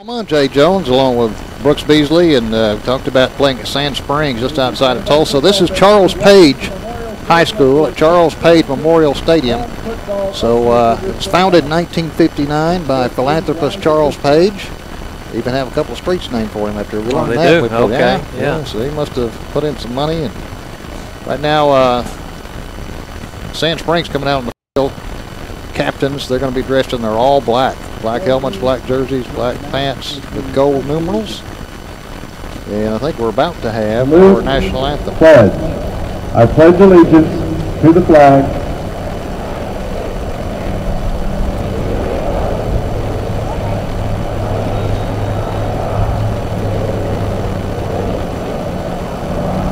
Jay Jones along with Brooks Beasley, and talked about playing at Sand Springs just outside of Tulsa. This is Charles Page High School at Charles Page Memorial Stadium. So it's founded in 1959 by philanthropist Charles Page. Even have a couple of streets named for him after we learned they that. do? Okay, yeah. So he must have put in some money. And right now, Sand Springs coming out in the field. Captains, they're going to be dressed in their all black. Black helmets, black jerseys, black pants with gold numerals. And I think we're about to have our national anthem. Pledge. I pledge allegiance to the flag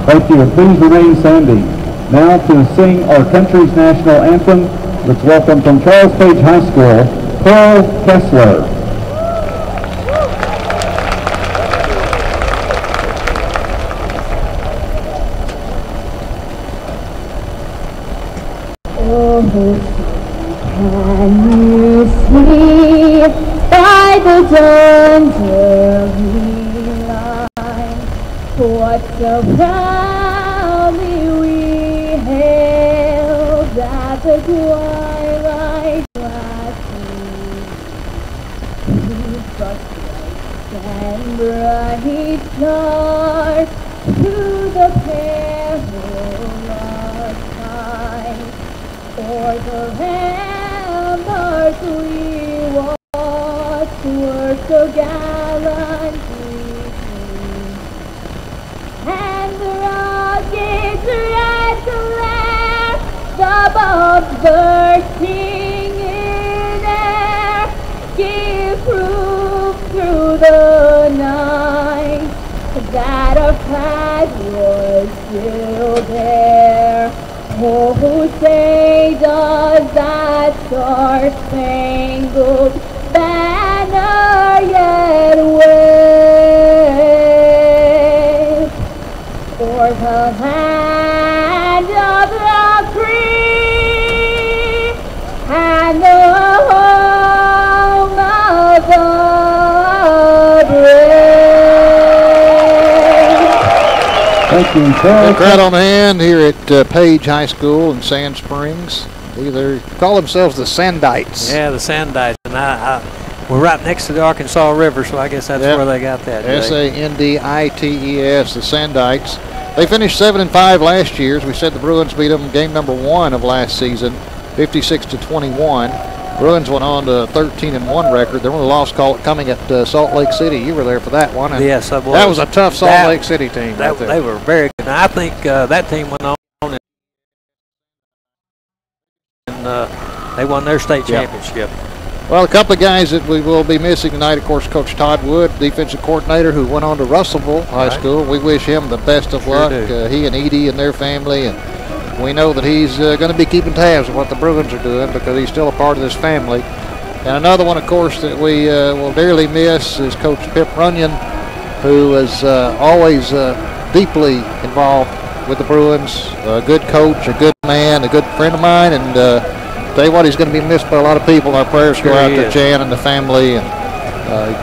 Thank you, and please remain standing. Now to sing our country's national anthem, let's welcome from Charles Page High School, Pearl Kessler. Oh, can you see by the dawn's early light what so proudly we hailed at the twilight glasses? And bright stars through the perilous night, o'er the ramparts we watched were so gallantly seen, and the rockets' red glare, the bombs bursting in air, give proof through the night that our flag was still there. Oh, say does that star-spangled banner yet wave o'er the land of the free and the home of the brave? Thank you, Big crowd on hand here at Page High School in Sand Springs. They call themselves the Sandites. Yeah, the Sandites. And we're right next to the Arkansas River, so I guess that's where they got that. S-A-N-D-I-T-E-S, the Sandites. They finished 7-5 last year. As we said, the Bruins beat them game number 1 of last season, 56-21. Bruins went on to a 13-1 record. Their only loss coming at Salt Lake City. You were there for that one. Yes, I was. That was a tough Salt Lake City team. Right there. They were very good. And I think that team went on and they won their state championship. Well, a couple of guys that we will be missing tonight, of course, Coach Todd Wood, defensive coordinator, who went on to Russellville High School. We wish him the best of luck, he and Edie and their family. And we know that he's going to be keeping tabs of what the Bruins are doing because he's still a part of this family. And another one, of course, that we will dearly miss is Coach Pip Runyon, who is always deeply involved with the Bruins. A good coach, a good man, a good friend of mine. And tell you what, he's going to be missed by a lot of people. Our prayers go out to Jan and the family. And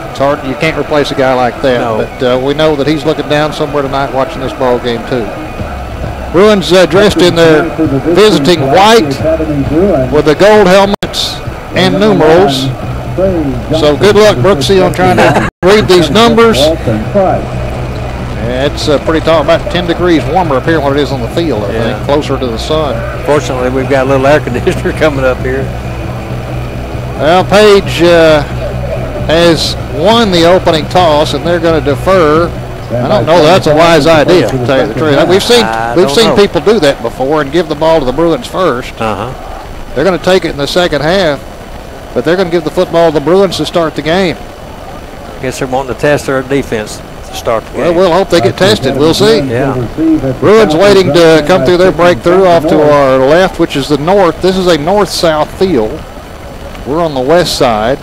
it's hard. You can't replace a guy like that. No. But we know that he's looking down somewhere tonight watching this ball game, too. Bruins dressed in their visiting white with the gold helmets and numerals. So good luck, Brooksy, on trying to read these numbers. It's pretty tall, about 10 degrees warmer up here than what it is on the field, I think, closer to the sun. Fortunately, we've got a little air conditioner coming up here. Well, Page has won the opening toss, and they're going to defer. I don't know that's a wise idea, to tell you the truth. We've seen people do that before and give the ball to the Bruins first. They're going to take it in the second half, but they're going to give the football to the Bruins to start the game. I guess they're wanting to test their defense to start the game. Well, we'll hope they get tested. We'll see. Yeah. Bruins waiting to come through their breakthrough off to our left, which is the north. This is a north-south field. We're on the west side.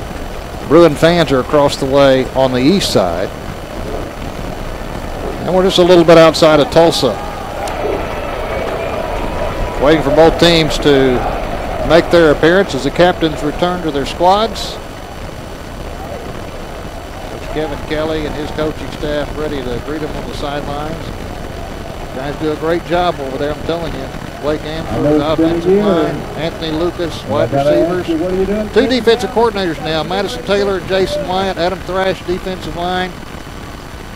Bruin fans are across the way on the east side. And we're just a little bit outside of Tulsa. Waiting for both teams to make their appearance as the captains return to their squads. Kevin Kelly and his coaching staff ready to greet them on the sidelines. Guys do a great job over there, I'm telling you. Blake Amford, offensive line, Anthony Lucas, wide receivers. 2 defensive coordinators now, Madison Taylor and Jason Wyatt, Adam Thrash, defensive line.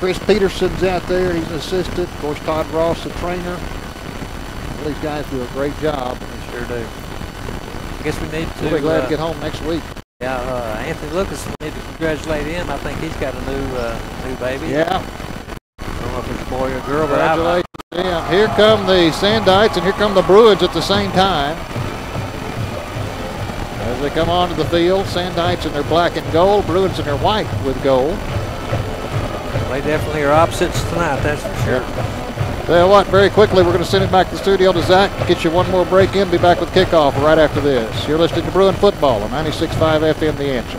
Chris Peterson's out there, he's an assistant. Of course, Todd Ross, the trainer. Well, these guys do a great job. They sure do. I guess we need to... We'll be glad to get home next week. Yeah, Anthony Lucas, we need to congratulate him. I think he's got a new baby. Yeah. I don't know if it's a boy or a girl, but Congratulations. Yeah. Here come the Sandites and here come the Bruins at the same time. As they come onto the field, Sandites in their black and gold, Bruins in their white with gold. They definitely are opposites tonight, that's for sure. Tell you what, very quickly, we're going to send it back to the studio to Zach, get you one more break in, be back with kickoff right after this. You're listening to Bruin Football on 96.5 FM, The Answer.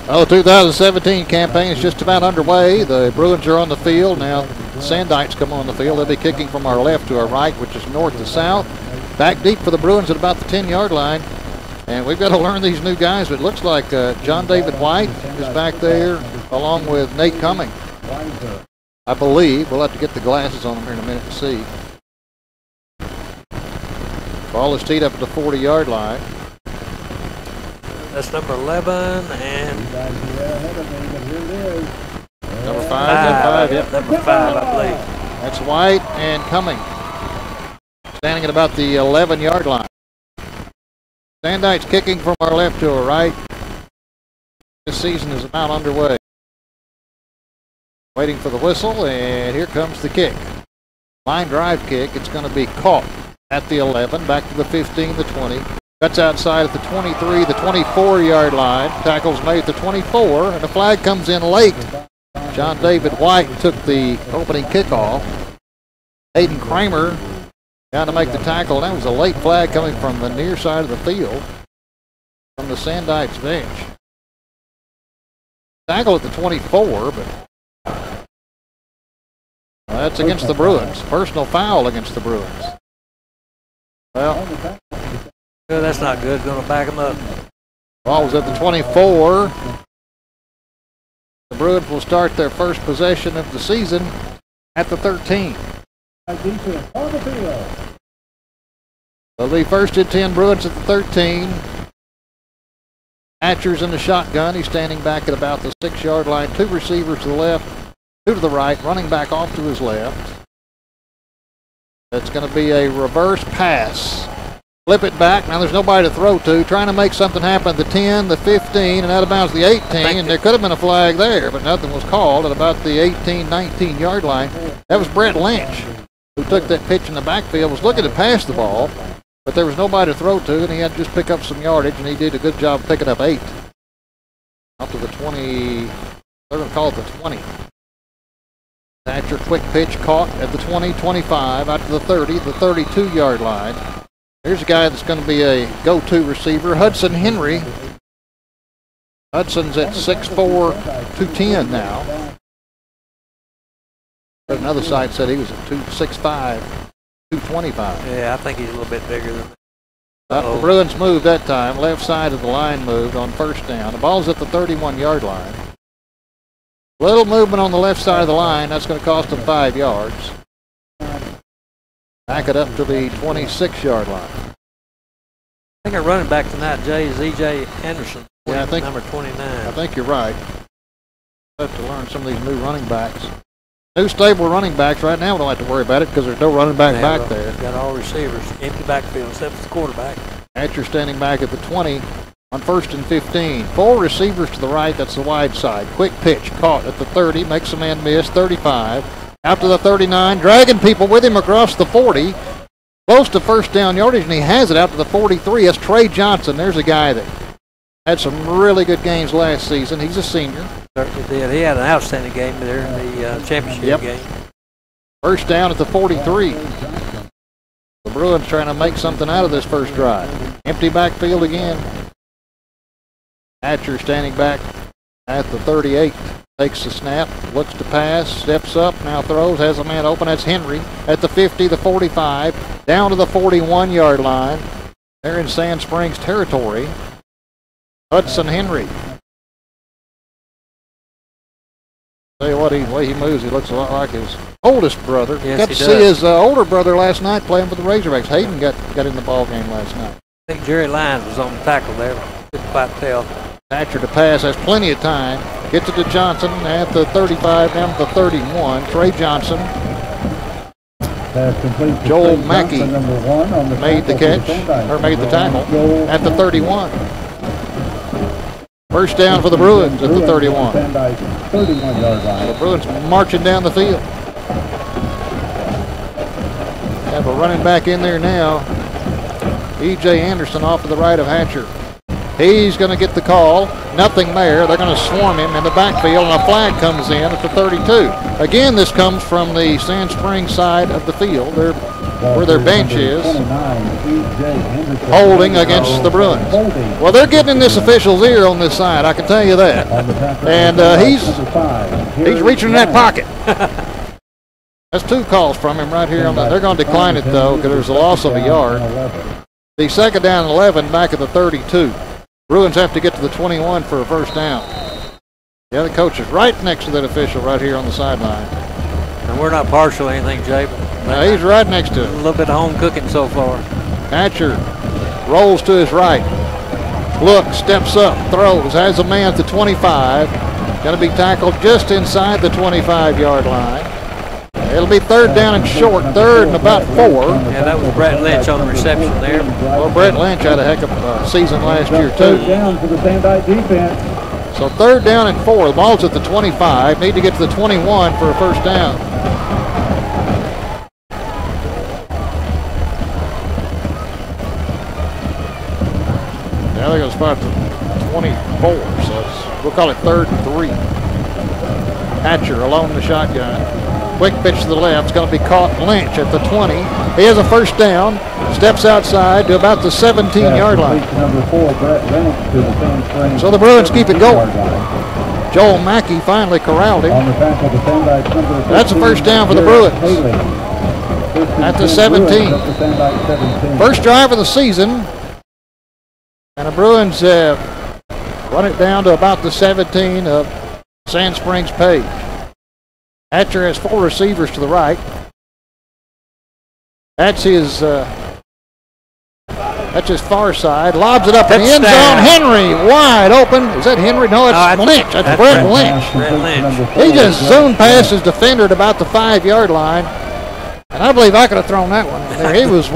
Oh, 2017 campaign is just about underway. The Bruins are on the field. Now the Sandites come on the field. They'll be kicking from our left to our right, which is north to south. Back deep for the Bruins at about the 10-yard line. And we've got to learn these new guys. But it looks like John David White is back there along with Nate Cumming, I believe. We'll have to get the glasses on them here in a minute to see. Ball is teed up at the 40-yard line. That's number 11 and number 5. Yep, number 5, I believe. That's White and Cumming, standing at about the 11-yard line. Sandites kicking from our left to our right. This season is about underway. Waiting for the whistle, and here comes the kick. Line drive kick. It's going to be caught at the 11, back to the 15, the 20. Cuts outside at the 23, the 24-yard line. Tackles made at the 24, and the flag comes in late. John David White took the opening kickoff. Hayden Kramer down to make the tackle. That was a late flag coming from the near side of the field from the Sandites bench. Tackle at the 24, but that's against the Bruins. Personal foul against the Bruins. Well, that's not good. Going to back them up. Ball was at the 24. The Bruins will start their first possession of the season at the 13. They'll be first and 10 Bruins at the 13. Hatcher's in the shotgun. He's standing back at about the 6-yard line. 2 receivers to the left, 2 to the right. Running back off to his left. That's going to be a reverse pass. Flip it back. Now there's nobody to throw to. Trying to make something happen at the 10, the 15, and out of bounds the 18. And there could have been a flag there, but nothing was called at about the 18, 19-yard line. That was Brett Lynch, who took that pitch in the backfield, was looking to pass the ball, but there was nobody to throw to, and he had to just pick up some yardage, and he did a good job picking up 8. Up to the 20. They're going to call it the 20. Thatcher, quick pitch caught at the 20, 25, out to the 30, the 32-yard line. Here's a guy that's going to be a go-to receiver, Hudson Henry. Hudson's at 6'4", 210 now. But another site said he was at 6'5", 225. Yeah, I think he's a little bit bigger than that. The Bruins moved that time. Left side of the line moved on first down. The ball's at the 31-yard line. Little movement on the left side of the line. That's going to cost them 5 yards. Back it up to the 26-yard line. I think our running back tonight, Jay, is E.J. Anderson. Yeah, I think number 29. I think you're right. We'll have to learn some of these new running backs. New stable running backs right now. We don't have to worry about it because there's no running back back there. Got all receivers, empty backfield except for the quarterback. Hatcher standing back at the 20 on first and 15. 4 receivers to the right. That's the wide side. Quick pitch caught at the 30. Makes a man miss. 35. Out to the 39, dragging people with him across the 40. Close to first down yardage, and he has it out to the 43. That's Trey Johnson. There's a guy that had some really good games last season. He's a senior. Certainly did. He had an outstanding game there in the championship game. First down at the 43. The Bruins trying to make something out of this first drive. Empty backfield again. Hatcher standing back at the 38. Takes the snap, looks to pass, steps up, now throws, has a man open. That's Henry at the 50, the 45, down to the 41-yard line. They're in Sand Springs territory. Hudson Henry. Tell you what, the way he moves, he looks a lot like his oldest brother. Yes, got to see his older brother last night playing for the Razorbacks. Hayden got in the ball game last night. I think Jerry Lyons was on the tackle there. Couldn't quite tell. Thatcher to pass, has plenty of time. Gets it to Johnson at the 35, down to the 31. Trey Johnson. Joel Mackey made the catch, or made the tackle, at the 31. First down for the Bruins at the 31. The Bruins marching down the field. Have a running back in there now. E.J. Anderson off to the right of Hatcher. He's going to get the call. Nothing there. They're going to swarm him in the backfield, and a flag comes in at the 32. Again, this comes from the Sand Springs side of the field, where their bench is. Holding against the Bruins. Well, they're getting in this official's ear on this side, I can tell you that. And he's reaching in that pocket. That's 2 calls from him right here. They're going to decline it, though, because there's a loss of a yard. The second down and 11 back at the 32. Bruins have to get to the 21 for a first down. The other coach is right next to that official right here on the sideline. And we're not partial or anything, Jay. But he's right next to it. A little bit of home cooking so far. Hatcher rolls to his right. Looks, steps up, throws, has a man at the 25. Going to be tackled just inside the 25-yard line. It'll be third down and short, third and about 4. Yeah, that was Brett Lynch on the reception there. Well, Brett Lynch had a heck of a season last year, too. Third down for the Sandite defense. So third down and 4. The ball's at the 25. Need to get to the 21 for a first down. Now they're going to spot the 24. So we'll call it third and 3. Hatcher alone in the shotgun. Quick pitch to the left. It's going to be caught. Lynch at the 20. He has a first down. Steps outside to about the 17-yard line. So the Bruins keep it going. Joel Mackey finally corralled him. That's a first down for the Bruins. At the 17. First drive of the season. And the Bruins run it down to about the 17 of Sand Springs Page. Hatcher has 4 receivers to the right. That's his far side. Lobs it up in the end zone. Henry wide open. Is that Henry? No, it's Lynch. That's Brett Lynch. He just zoomed past his defender at about the 5-yard line. And I believe I could have thrown that one there. He was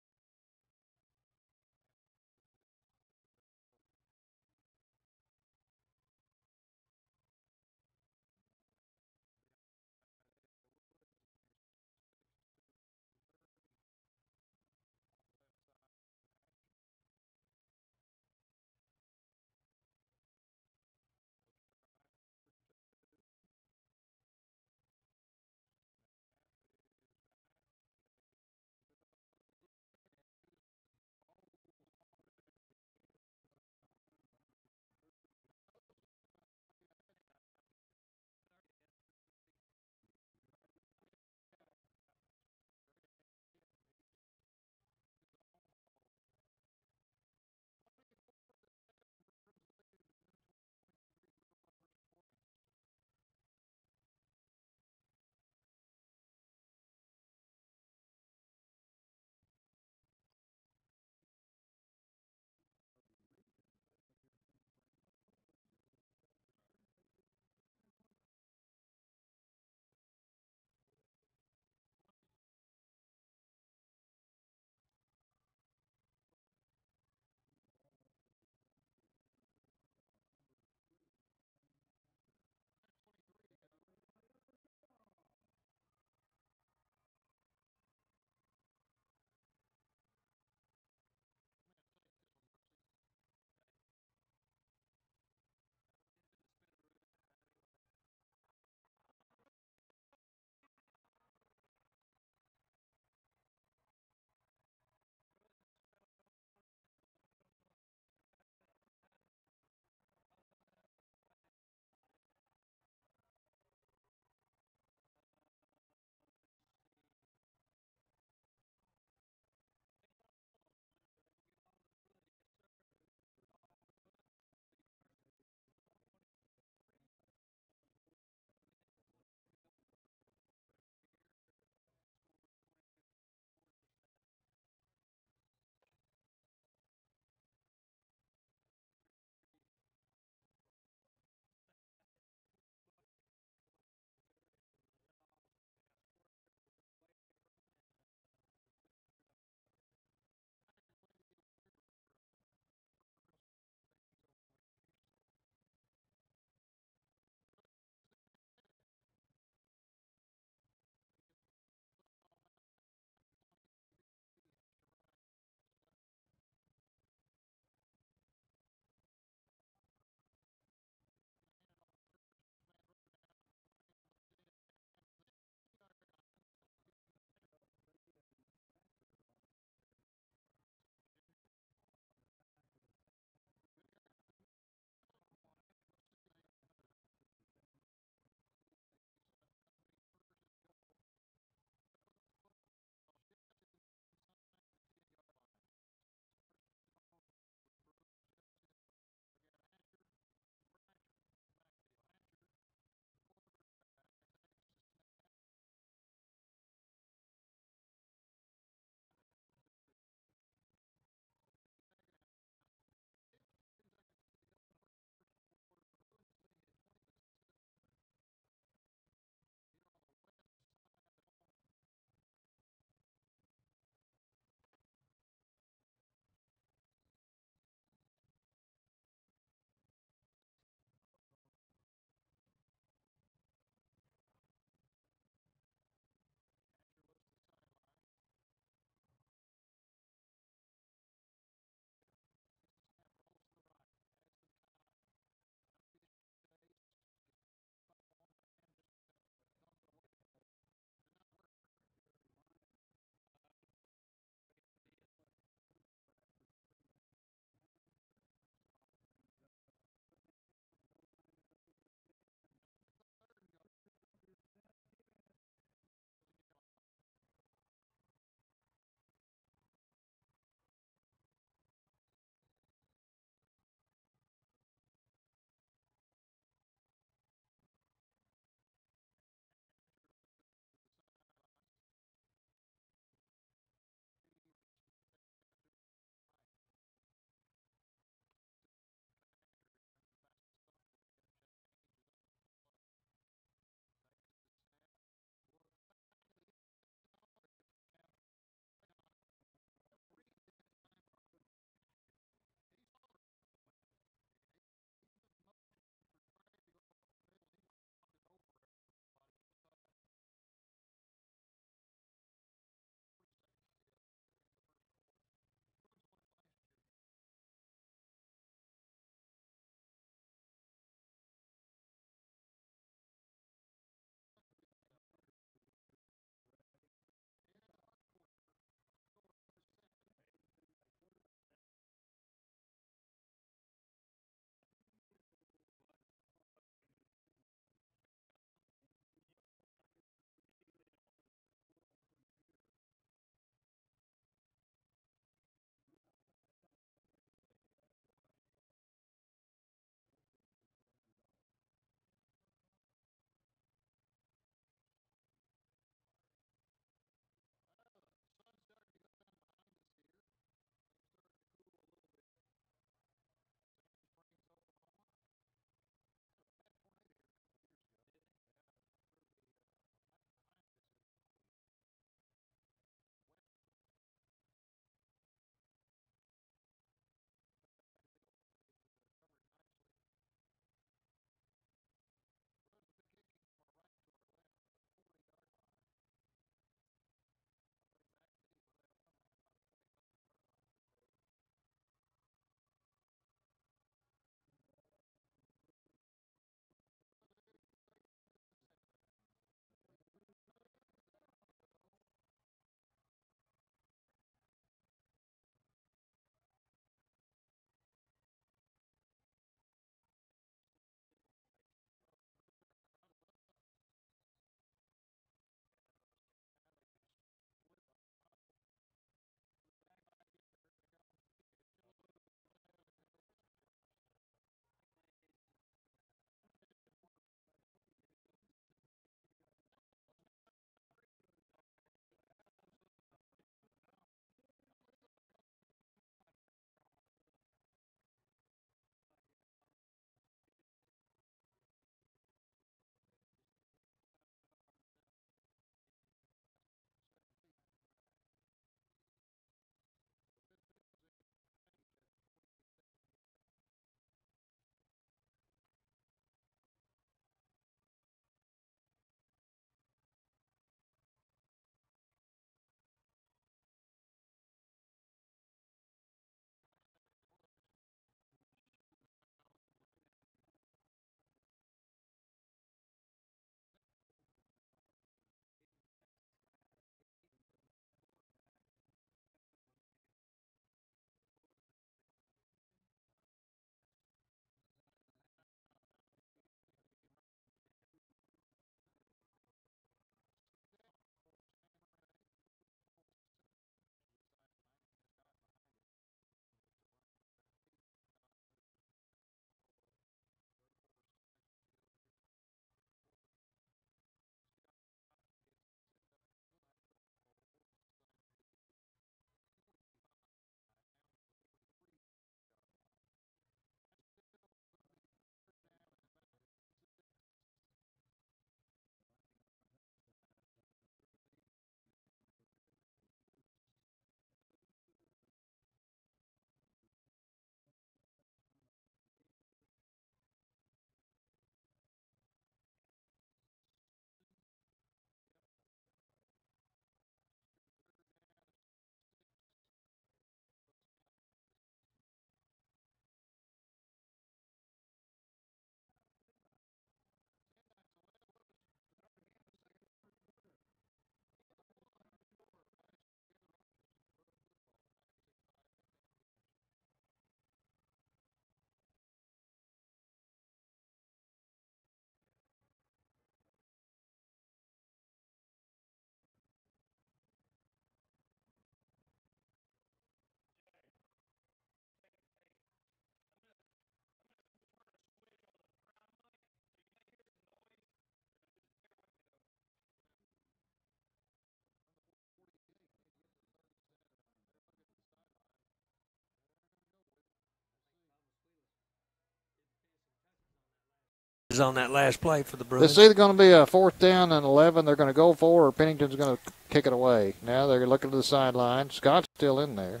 is on that last play for the Bruins. It's either going to be a 4th down and 11 they're going to go for, or Pennington's going to kick it away. Now they're looking to the sideline. Scott's still in there.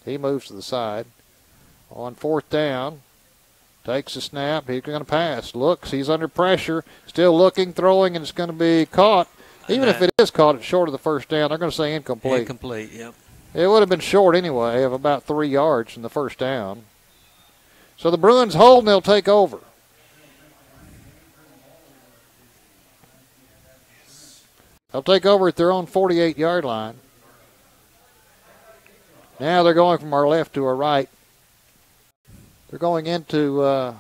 He moves to the side. On 4th down, takes a snap. He's going to pass. Looks, he's under pressure. Still looking, throwing, and it's going to be caught. Even if it is caught, it's short of the 1st down. They're going to say incomplete. Incomplete, yep. It would have been short anyway of about 3 yards from the 1st down. So the Bruins hold and they'll take over. They'll take over at their own 48-yard line. Now they're going from our left to our right. They're going into a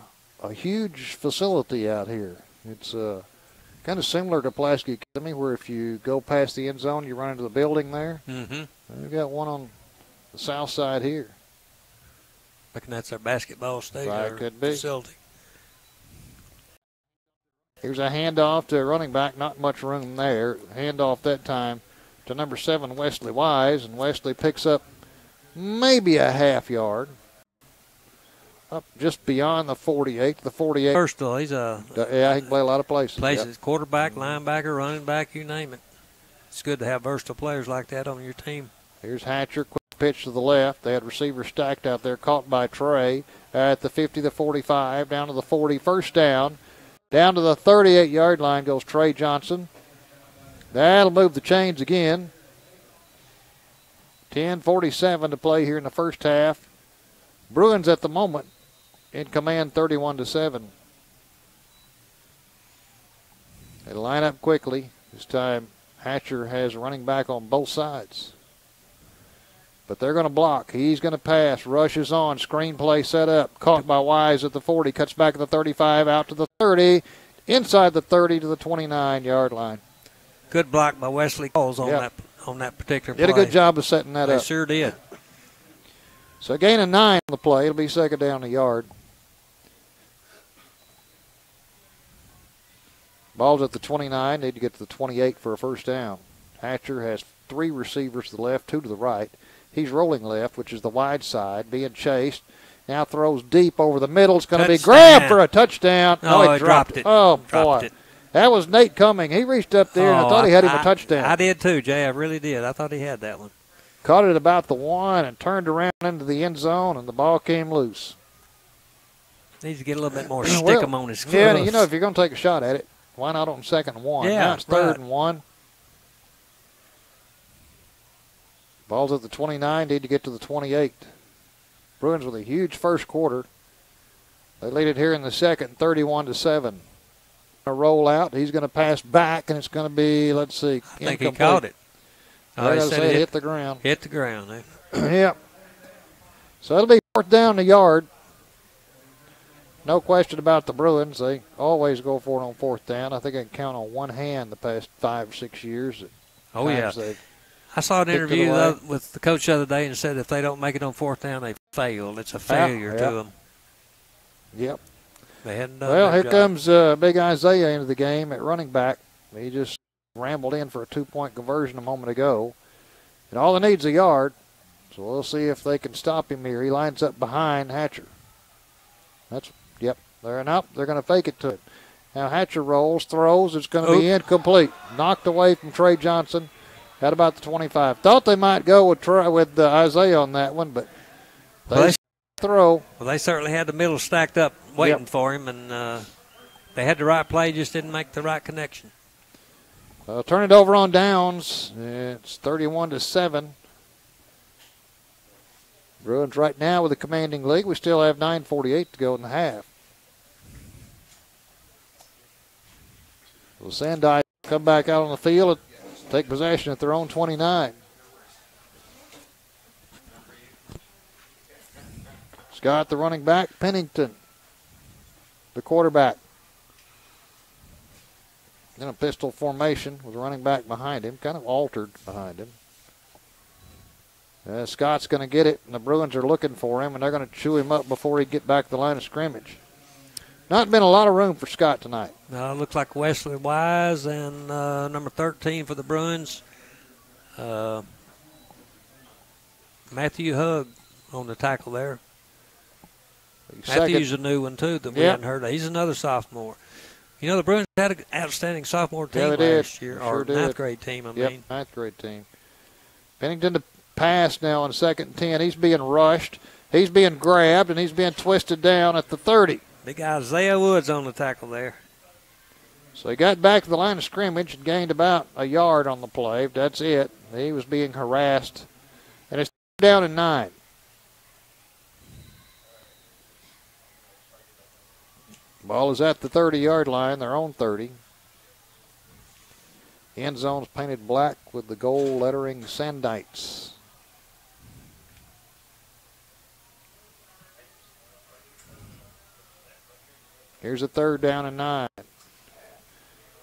huge facility out here. It's kind of similar to Pulaski Academy, where if you go past the end zone, you run into the building there. Mm-hmm. We've got one on the south side here. Looking that's our basketball stadium. Right, could be. Facility. Here's a handoff to a running back. Not much room there. Handoff that time to number 7, Wesley Wise, and Wesley picks up maybe a half yard. Up just beyond the 48, the 48. Versatile. He's a yeah, he can play a lot of places. Yep. Quarterback, linebacker, running back, you name it. It's good to have versatile players like that on your team. Here's Hatcher, quick pitch to the left. They had receivers stacked out there, caught by Trey at the 50, the 45, down to the 40, 1st down. Down to the 38-yard line goes Trey Johnson. That'll move the chains again. 10:47 to play here in the 1st half. Bruins at the moment in command 31-7. They line up quickly. This time Hatcher has a running back on both sides. But they're going to block. He's going to pass. Rushes on. Screen play set up. Caught by Wise at the 40. Cuts back at the 35. Out to the 30. Inside the 30 to the 29-yard line. Good block by Wesley Coles on that particular play. Did a good job of setting that up. They sure did. So gain of 9 on the play. It'll be 2nd down a yard. Ball's at the 29. Need to get to the 28 for a 1st down. Hatcher has 3 receivers to the left, 2 to the right. He's rolling left, which is the wide side, being chased. Now throws deep over the middle. It's going to be grabbed for a touchdown. Oh, he dropped it. Oh, dropped boy. It. That was Nate Cumming. He reached up there, and I thought he had him a touchdown. I did too, Jay. I really did. I thought he had that one. Caught it about the 1 and turned around into the end zone, and the ball came loose. Needs to get a little bit more stick him on his gloves. Yeah, you know, if you're going to take a shot at it, why not on 2nd and 1? Yeah, now it's 3rd and 1. Ball's at the 29, need to get to the 28. Bruins with a huge first quarter. They lead it here in the 2nd, 31-7. A roll out. He's going to pass back, and it's going to be, let's see, I think he caught it. I got to say it hit the ground. Hit the ground. Eh? Yep. So it'll be 4th down a yard. No question about the Bruins. They always go for it on 4th down. I think I can count on one hand the past 5 or 6 years. Oh, yeah. I saw an interview with the coach the other day and said if they don't make it on 4th down, they failed. It's a failure to them. Yep. They hadn't done well, here job. comes big Isaiah into the game at running back. He just rambled in for a 2-point conversion a moment ago. And all he needs a yard. So we'll see if they can stop him here. He lines up behind Hatcher. Yep. They're going to fake it to it. Now Hatcher rolls, throws. It's going to be incomplete. Knocked away from Trey Johnson at about the 25. Thought they might go with Isaiah on that one, but they throw. Well, they certainly had the middle stacked up waiting for him, and they had the right play, just didn't make the right connection. Turn it over on downs. It's 31-7. Bruins right now with the commanding lead. We still have 9:48 to go in the half. The Sandites come back out on the field and take possession at their own 29. Scott, the running back. Pennington, the quarterback. In a pistol formation with a running back behind him, kind of altered behind him. Scott's going to get it, and the Bruins are looking for him, and they're going to chew him up before he get back to the line of scrimmage. Not been a lot of room for Scott tonight. No, it looks like Wesley Wise and number 13 for the Bruins, Matthew Hugg on the tackle there. Matthew's a new one, too, that we hadn't heard of. He's another sophomore. You know, the Bruins had an outstanding sophomore team last year, or ninth grade team, I mean. Ninth grade team. Pennington to pass now on 2nd and 10. He's being rushed. He's being grabbed, and he's being twisted down at the 30. Big Isaiah Woods on the tackle there. So he got back to the line of scrimmage and gained about a yard on the play. That's it. He was being harassed. And it's down and 9. Ball is at the 30-yard line, their own 30. End zone's painted black with the gold lettering Sandites. Here's a 3rd down and 9.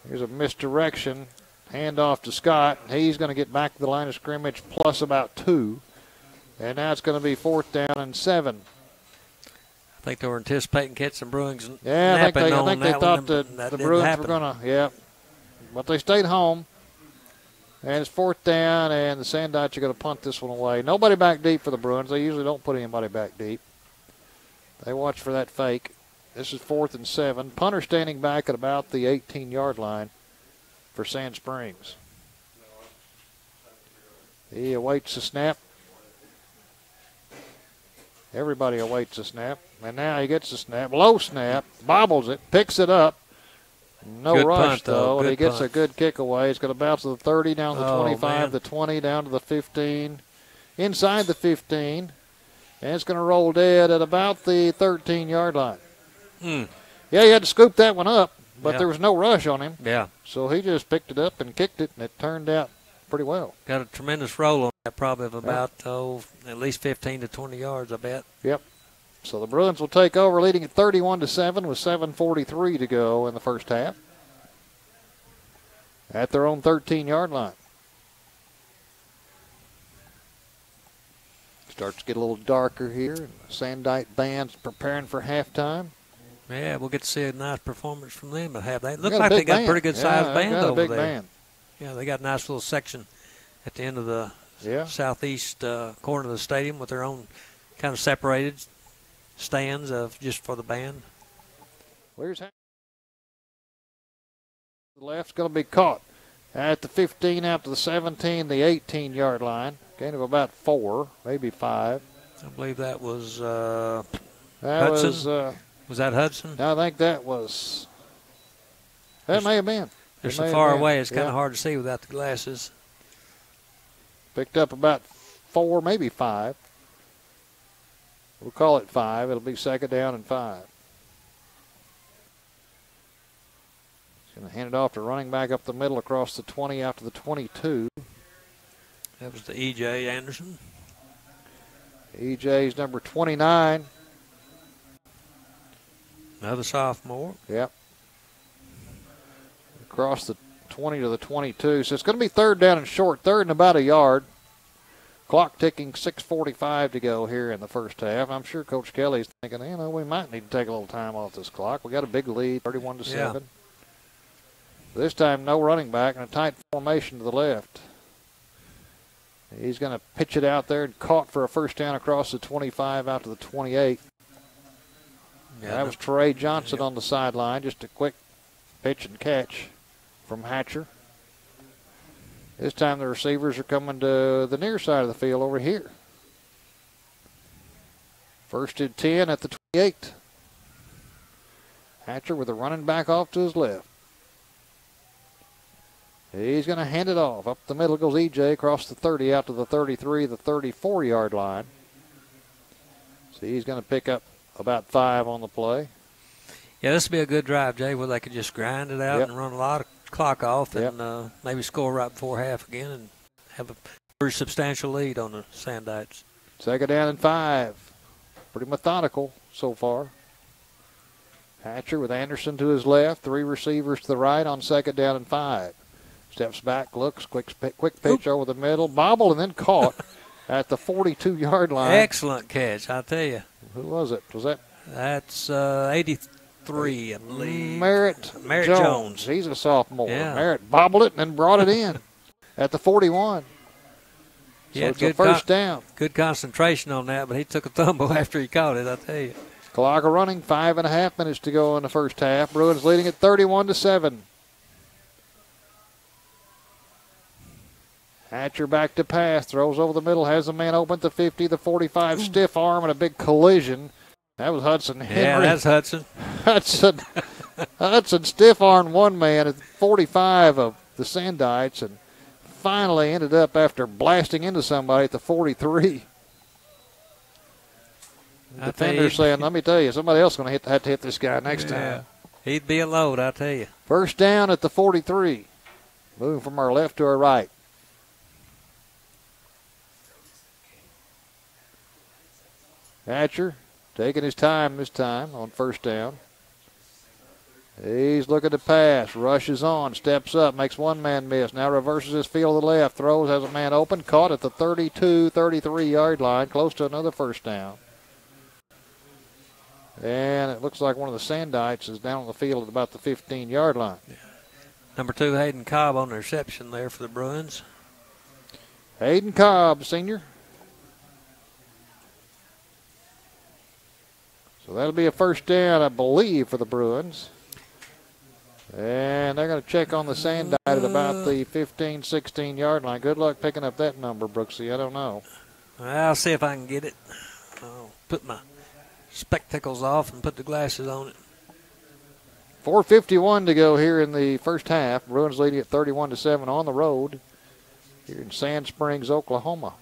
Here's a misdirection. Handoff to Scott. He's going to get back to the line of scrimmage plus about 2. And now it's going to be 4th down and 7. I think they were anticipating catching Bruins. Yeah, I think they thought the Bruins were going to, But they stayed home. And it's 4th down, and the Sandites are going to punt this one away. Nobody back deep for the Bruins. They usually don't put anybody back deep. They watch for that fake. This is 4th and 7. Punter standing back at about the 18-yard line for Sand Springs. He awaits the snap. Everybody awaits the snap. And now he gets the snap. Low snap. Bobbles it. Picks it up. No good rush, punt, though. And he gets punt. A good kick away. It's going to bounce to the 30, down to the 25, the 20, down to the 15. Inside the 15. And it's going to roll dead at about the 13-yard line. Yeah, he had to scoop that one up, but there was no rush on him. Yeah. So he just picked it up and kicked it, and it turned out pretty well. Got a tremendous roll on that, probably of about, at least 15 to 20 yards, I bet. Yep. So the Bruins will take over, leading at 31-7 with 7:43 to go in the first half. At their own 13-yard line. Starts to get a little darker here. And the Sandite band's preparing for halftime. Yeah, we'll get to see a nice performance from them at half. They look like they got a pretty good-sized band over there. Band. Yeah, they got a nice little section at the end of the southeast corner of the stadium with their own kind of separated stands just for the band. Where's the left's going to be caught at the 15, out to the 17, the 18-yard line. Gain of about 4, maybe 5. I believe that was Hudson. Was that Hudson? I think that was. That may have been. They're so far away, it's kind of hard to see without the glasses. Picked up about 4, maybe 5. We'll call it 5. It'll be 2nd down and 5. He's going to hand it off to running back up the middle across the 20 out to the 22. That was the E.J. Anderson. E.J.'s number 29. Another sophomore. Yep. Across the 20 to the 22. So it's going to be 3rd down and short. 3rd and about a yard. Clock ticking, 6:45 to go here in the first half. I'm sure Coach Kelly's thinking, we might need to take a little time off this clock. We got a big lead, 31-7. This time, no running back and a tight formation to the left. He's going to pitch it out there and caught for a first down across the 25 out to the 28. Yeah, that was Trey Johnson on the sideline. Just a quick pitch and catch from Hatcher. This time the receivers are coming to the near side of the field over here. 1st and 10 at the 28. Hatcher with a running back off to his left. He's going to hand it off. Up the middle goes E.J. across the 30 out to the 33, the 34-yard line. So he's going to pick up about 5 on the play. Yeah, this would be a good drive, Jay, where they could just grind it out and run a lot of clock off and maybe score right before half again and have a pretty substantial lead on the Sandites. 2nd down and 5. Pretty methodical so far. Hatcher with Anderson to his left, 3 receivers to the right on 2nd down and 5. Steps back, looks, quick pitch over the middle, bobbled and then caught at the 42-yard line. Excellent catch, I tell you. Who was it? That's 83, I believe. Merritt Jones. He's a sophomore. Yeah. Merritt bobbled it and then brought it in at the 41. So it's a first down. Good concentration on that, but he took a tumble after he caught it, I tell you. Clock running, 5.5 minutes to go in the first half. Bruins leading at 31-7. Hatcher back to pass, throws over the middle, has a man open at the 50, the 45, stiff arm and a big collision. That was Hudson Henry. Yeah, that's Hudson. Hudson stiff armed one man at 45 of the Sandites and finally ended up after blasting into somebody at the 43. Defender saying, let me tell you, somebody else is going to have to hit this guy next time. He'd be a load, I tell you. First down at the 43. Moving from our left to our right. Hatcher taking his time this time on first down. He's looking to pass, rushes on, steps up, makes one man miss. Now reverses his field to the left, throws, has a man open, caught at the 32, 33-yard line, close to another first down. And it looks like one of the Sandites is down on the field at about the 15-yard line. Yeah. Number 2, Hayden Cobb on the reception there for the Bruins. Hayden Cobb, senior. So that'll be a first down, I believe, for the Bruins. And they're going to check on the Sandite at about the 15, 16-yard line. Good luck picking up that number, Brooksy. I don't know. I'll see if I can get it. I'll put my spectacles off and put the glasses on it. 4:51 to go here in the first half. Bruins leading at 31-7 on the road here in Sand Springs, Oklahoma.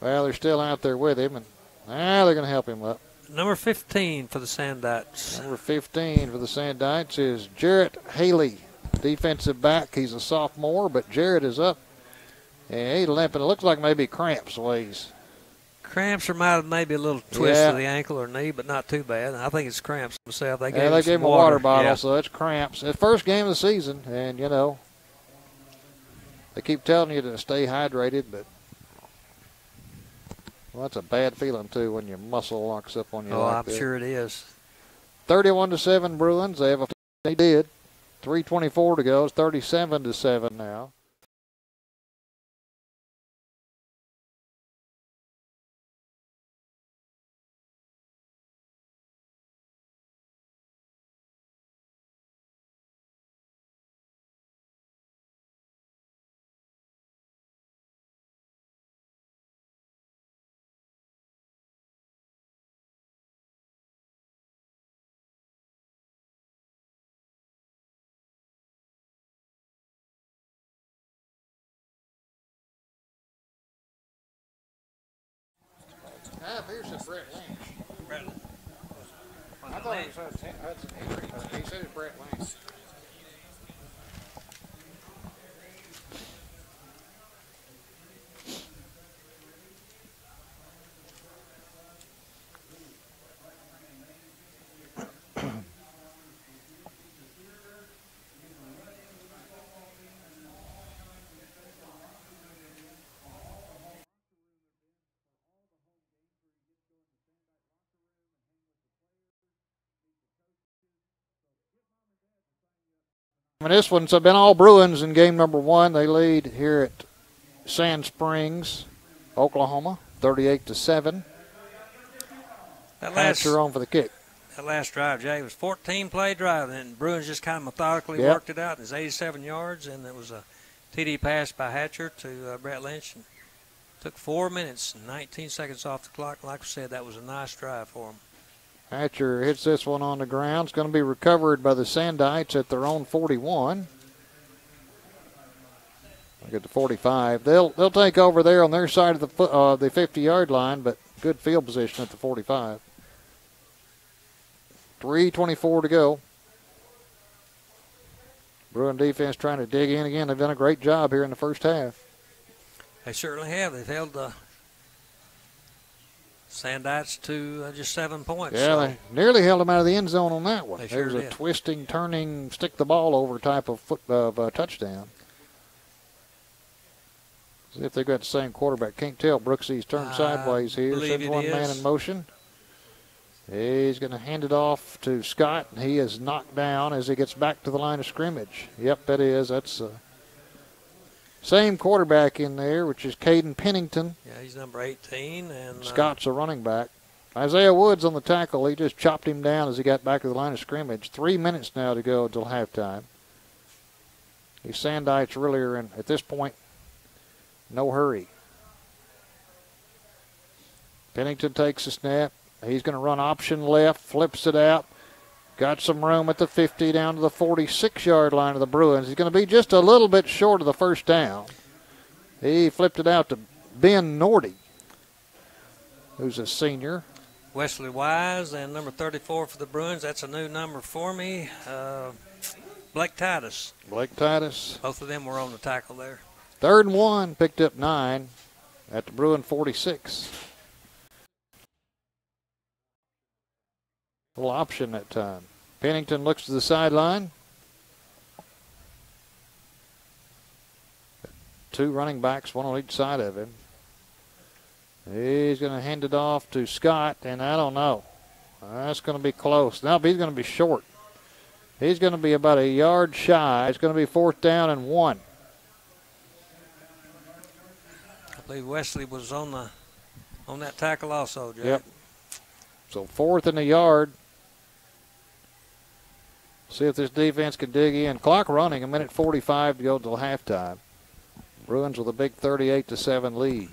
Well, they're still out there with him, and they're going to help him up. Number 15 for the Sandites. Number 15 for the Sandites is Jarrett Haley, defensive back. He's a sophomore, but Jarrett is up. And he's limping. It looks like maybe cramps ways. Cramps or maybe a little twist of the ankle or knee, but not too bad. I think it's cramps myself. They gave him a water bottle, so it's cramps. It's first game of the season, and, you know, they keep telling you to stay hydrated, but well, that's a bad feeling, too, when your muscle locks up on you like that. I'm sure it is. 31-7 Bruins. They did. 3:24 to go. It's 37-7 now. Here's said Brett Lynch. I thought it was Hudson Henry. He said it's Brett Lynch. And this one's been all Bruins in game number 1. They lead here at Sand Springs, Oklahoma, 38-7. Hatcher on for the kick. That last drive, Jay, was 14-play drive, and Bruins just kind of methodically worked it out. It was 87 yards, and it was a TD pass by Hatcher to Brett Lynch. And took 4 minutes and 19 seconds off the clock. Like I said, that was a nice drive for him. Hatcher hits this one on the ground. It's going to be recovered by the Sandites at their own 41. Look at the 45. They'll take over there on their side of the 50-yard line, but good field position at the 45. 3:24 to go. Bruin defense trying to dig in again. They've done a great job here in the first half. They certainly have. They've held the Sandites to just 7 points. Yeah, they nearly held them out of the end zone on that one. There was a twisting, turning, stick the ball over type of touchdown. See if they've got the same quarterback. Can't tell. Brooksy's turned sideways here. Sends one man in motion. He's going to hand it off to Scott, and he is knocked down as he gets back to the line of scrimmage. Yep, that is. That's Same quarterback in there, which is Caden Pennington. Yeah, he's number 18. And Scott's a running back. Isaiah Woods on the tackle. He just chopped him down as he got back to the line of scrimmage. 3 minutes now to go until halftime. These Sandites really are in, at this point, no hurry. Pennington takes a snap. He's going to run option left, flips it out. Got some room at the 50 down to the 46-yard line of the Bruins. He's going to be just a little bit short of the first down. He flipped it out to Ben Nordy, who's a senior. Wesley Wise and number 34 for the Bruins. That's a new number for me. Blake Titus. Blake Titus. Both of them were on the tackle there. 3rd and 1, picked up 9 at the Bruin 46. Little option that time. Pennington looks to the sideline. 2 running backs, one on each side of him. He's going to hand it off to Scott, and I don't know. That's going to be close. Now he's going to be short. He's going to be about a yard shy. It's going to be 4th down and 1. I believe Wesley was on that tackle also, Jack. Yep. So 4th and a yard. See if this defense can dig in. Clock running, 1:45 to go till halftime. Bruins with a big 38-7 lead.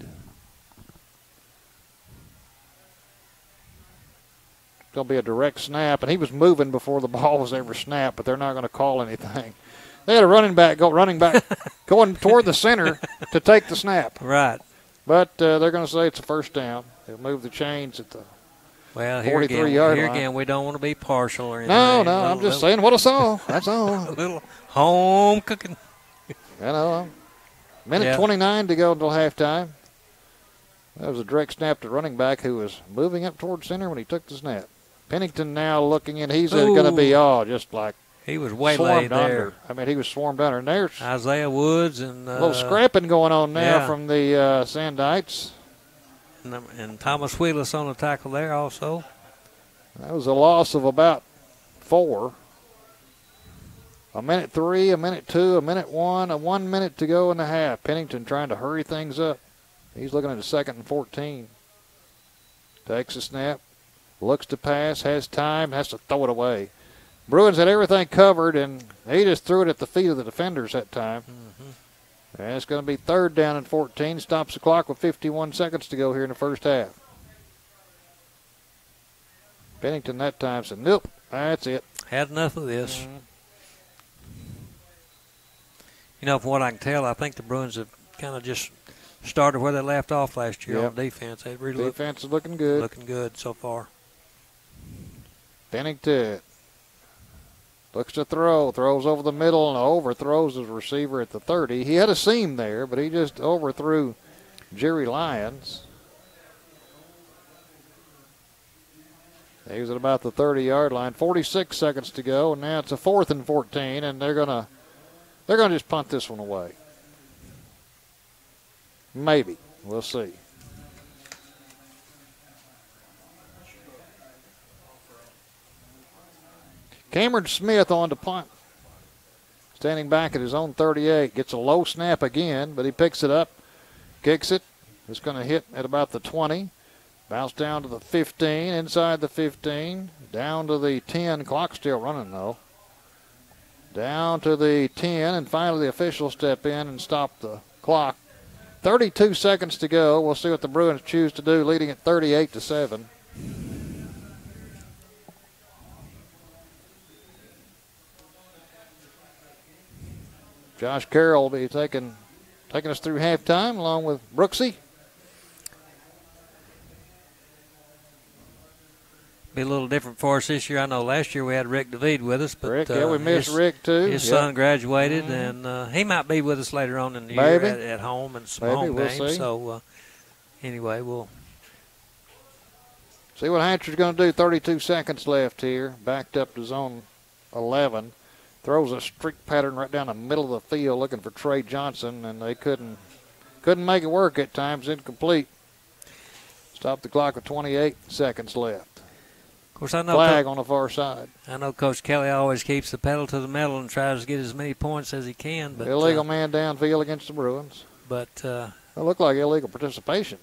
It's going to be a direct snap, and he was moving before the ball was ever snapped, but they're not going to call anything. They had a running back going toward the center to take the snap. Right. But they're going to say it's a first down. They'll move the chains at the 43-yard line. Here again, we don't want to be partial or anything. No, I'm just saying what I saw. That's all. A little home cooking. I know. 1:29 to go until halftime. That was a direct snap to running back who was moving up toward center when he took the snap. Pennington now looking in. He's going to be just like he was waylaid there. Under. I mean, he was swarmed under. And there's Isaiah Woods and a little scrapping going on now from the Sandites. And Thomas Wheelis on the tackle there also. That was a loss of about 4. 1:03, 1:02, 1:01, 1 minute to go in the half. Pennington trying to hurry things up. He's looking at a 2nd and 14. Takes a snap, looks to pass, has time, has to throw it away. Bruins had everything covered, and he just threw it at the feet of the defenders that time. Mm-hmm. And it's going to be 3rd down and 14. Stops the clock with 51 seconds to go here in the first half. Pennington that time said, nope, that's it. Had enough of this. Mm-hmm. You know, from what I can tell, I think the Bruins have kind of just started where they left off last year on defense. They really defense is looking good. Looking good so far. Pennington looks to throw, throws over the middle and overthrows his receiver at the 30. He had a seam there, but he just overthrew Jerry Lyons. He was at about the 30-yard line. 46 seconds to go, and now it's a 4th and 14, and they're gonna just punt this one away. Maybe. We'll see. Cameron Smith on to punt. Standing back at his own 38. Gets a low snap again, but he picks it up. Kicks it. It's going to hit at about the 20. Bounce down to the 15. Inside the 15. Down to the 10. Clock still running, though. Down to the 10. And finally the officials step in and stop the clock. 32 seconds to go. We'll see what the Bruins choose to do, leading at 38-7. Josh Carroll will be taking us through halftime along with Brooksy. Be a little different for us this year. I know last year we had Rick DeVede with us, but Rick, we missed Rick too. His son graduated, and he might be with us later on in the year at home and some home games. See. So anyway, we'll see what Hatcher's going to do. 32 seconds left here. Backed up to zone 11. Throws a streak pattern right down the middle of the field, looking for Trey Johnson, and they couldn't make it work at times. Incomplete. Stop the clock with 28 seconds left. course, I know flag on the far side. I know Coach Kelly always keeps the pedal to the metal and tries to get as many points as he can. But illegal man downfield against the Bruins. But it looked like illegal participation.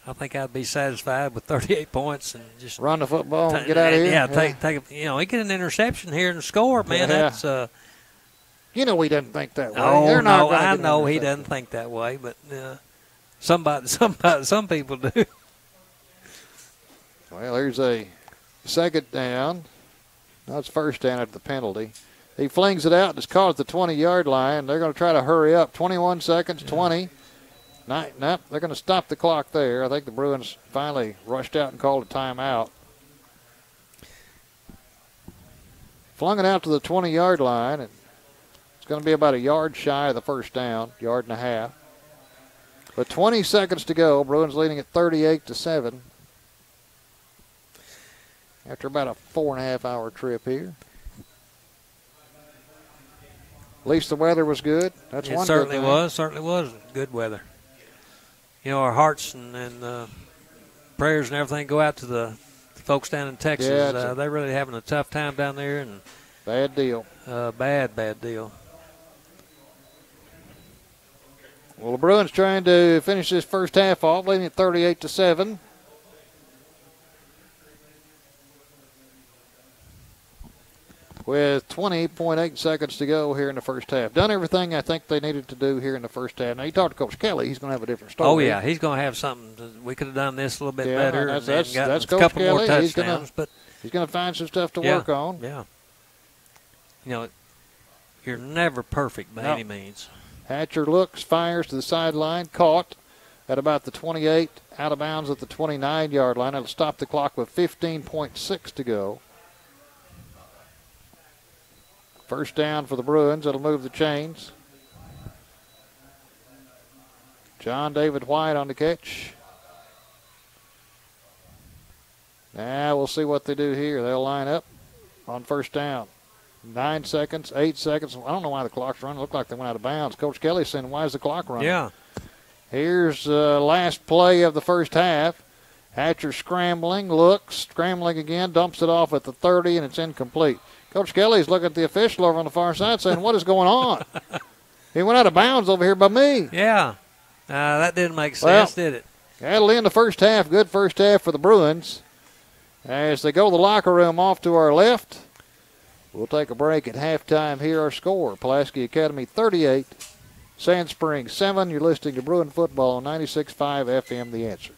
I think I'd be satisfied with 38 points and just run the football and get out of here. Yeah, take he get an interception here and score, man. Yeah. That's he doesn't think that way. Oh no, I know he doesn't think that way, but some people do. Well, there's a second down. That's first down at the penalty. He flings it out and it's caught at the 20-yard line. They're going to try to hurry up. 21 seconds, 20. Nope, they're going to stop the clock there. I think the Bruins finally rushed out and called a timeout. Flung it out to the 20-yard line, and it's going to be about a yard shy of the first down, yard and a half. But 20 seconds to go. Bruins leading at 38-7. After about a 4.5-hour trip here. At least the weather was good. That's one good thing. Certainly was good weather. Our hearts and prayers and everything go out to the folks down in Texas. Yeah, they're really having a tough time down there. And bad deal. Bad deal. Well, the Bruins trying to finish this first half off, leading at 38-7. With 20.8 seconds to go here in the first half. Done everything I think they needed to do here in the first half. Now, you talked to Coach Kelly. He's going to have a different story. Oh, yeah. He's going to have something. We could have done this a little bit better. That's a Coach couple Kelly. more touchdowns. He's going to find some stuff to work on. Yeah. You're never perfect by any means. Hatcher looks, fires to the sideline, caught at about the 28, out of bounds at the 29-yard line. It'll stop the clock with 15.6 to go. First down for the Bruins. It'll move the chains. John David White on the catch. Now we'll see what they do here. They'll line up on first down. 9 seconds, 8 seconds. I don't know why the clock's running. It looked like they went out of bounds. Coach Kelly's saying, why is the clock running? Yeah. Here's last play of the first half. Hatcher scrambling, looks, scrambling again, dumps it off at the 30, and it's incomplete. Coach Kelly's looking at the official over on the far side saying, what is going on? He went out of bounds over here by me. Yeah. That didn't make sense, did it? That'll end the first half. Good first half for the Bruins. As they go to the locker room off to our left, we'll take a break at halftime. Here our score. Pulaski Academy 38, Sand Springs 7. You're listening to Bruin Football on 96.5 FM, The Answer.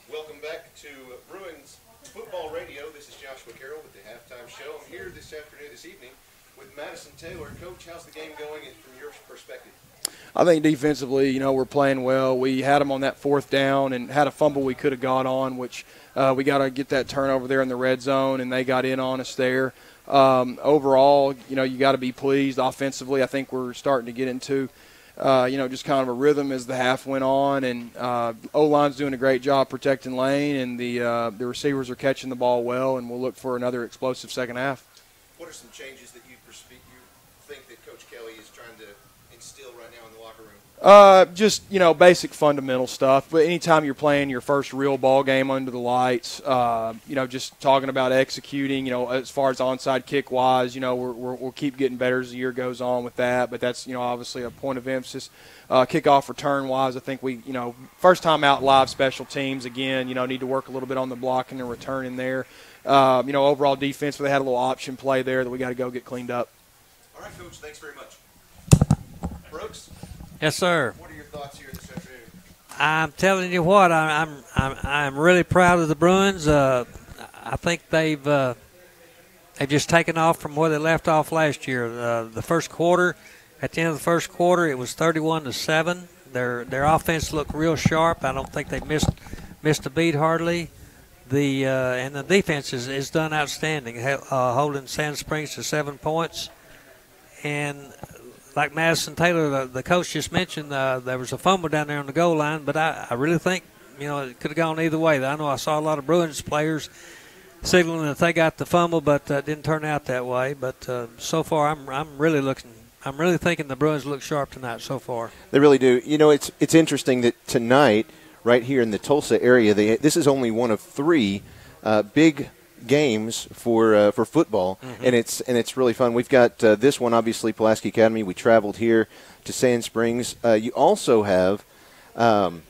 Welcome back to Bruins Football Radio. This is Joshua Carroll with the halftime show. I'm here this evening with Madison Taylor. Coach, how's the game going from your perspective? I think defensively, we're playing well. We had them on that fourth down and had a fumble we could have got on, which we got to get that turnover there in the red zone, and they got in on us there. Overall, you got to be pleased. Offensively, I think we're starting to get into just kind of a rhythm as the half went on, and O-line's doing a great job protecting lane, and the receivers are catching the ball well, and we'll look for another explosive second half. What are some changes that you think that Coach Kelly is trying to instill right now in the locker room? Just, basic fundamental stuff. But anytime you're playing your first real ball game under the lights, just talking about executing, as far as onside kick wise, we'll keep getting better as the year goes on with that. But that's, obviously a point of emphasis. Kickoff return wise, I think we, first time out live special teams again, need to work a little bit on the blocking and returning there. Overall defense, they had a little option play there that we got to go get cleaned up. All right, Coach, thanks very much. Brooks? Yes, sir. What are your thoughts here this afternoon? I'm telling you what, I'm really proud of the Bruins. I think they've just taken off from where they left off last year. The first quarter, at the end of the first quarter, it was 31-7. Their offense looked real sharp. I don't think they missed a beat hardly. And the defense is done outstanding, holding Sand Springs to 7 points. And like Madison Taylor, the coach just mentioned, there was a fumble down there on the goal line, but I really think, it could have gone either way. I know I saw a lot of Bruins players signaling that they got the fumble, but it didn't turn out that way. But so far, I'm really thinking the Bruins look sharp tonight so far. They really do. It's interesting that tonight, right here in the Tulsa area, this is only one of 3 big games for football, and it's really fun. We've got this one, obviously, Pulaski Academy. We traveled here to Sand Springs. You also have, trying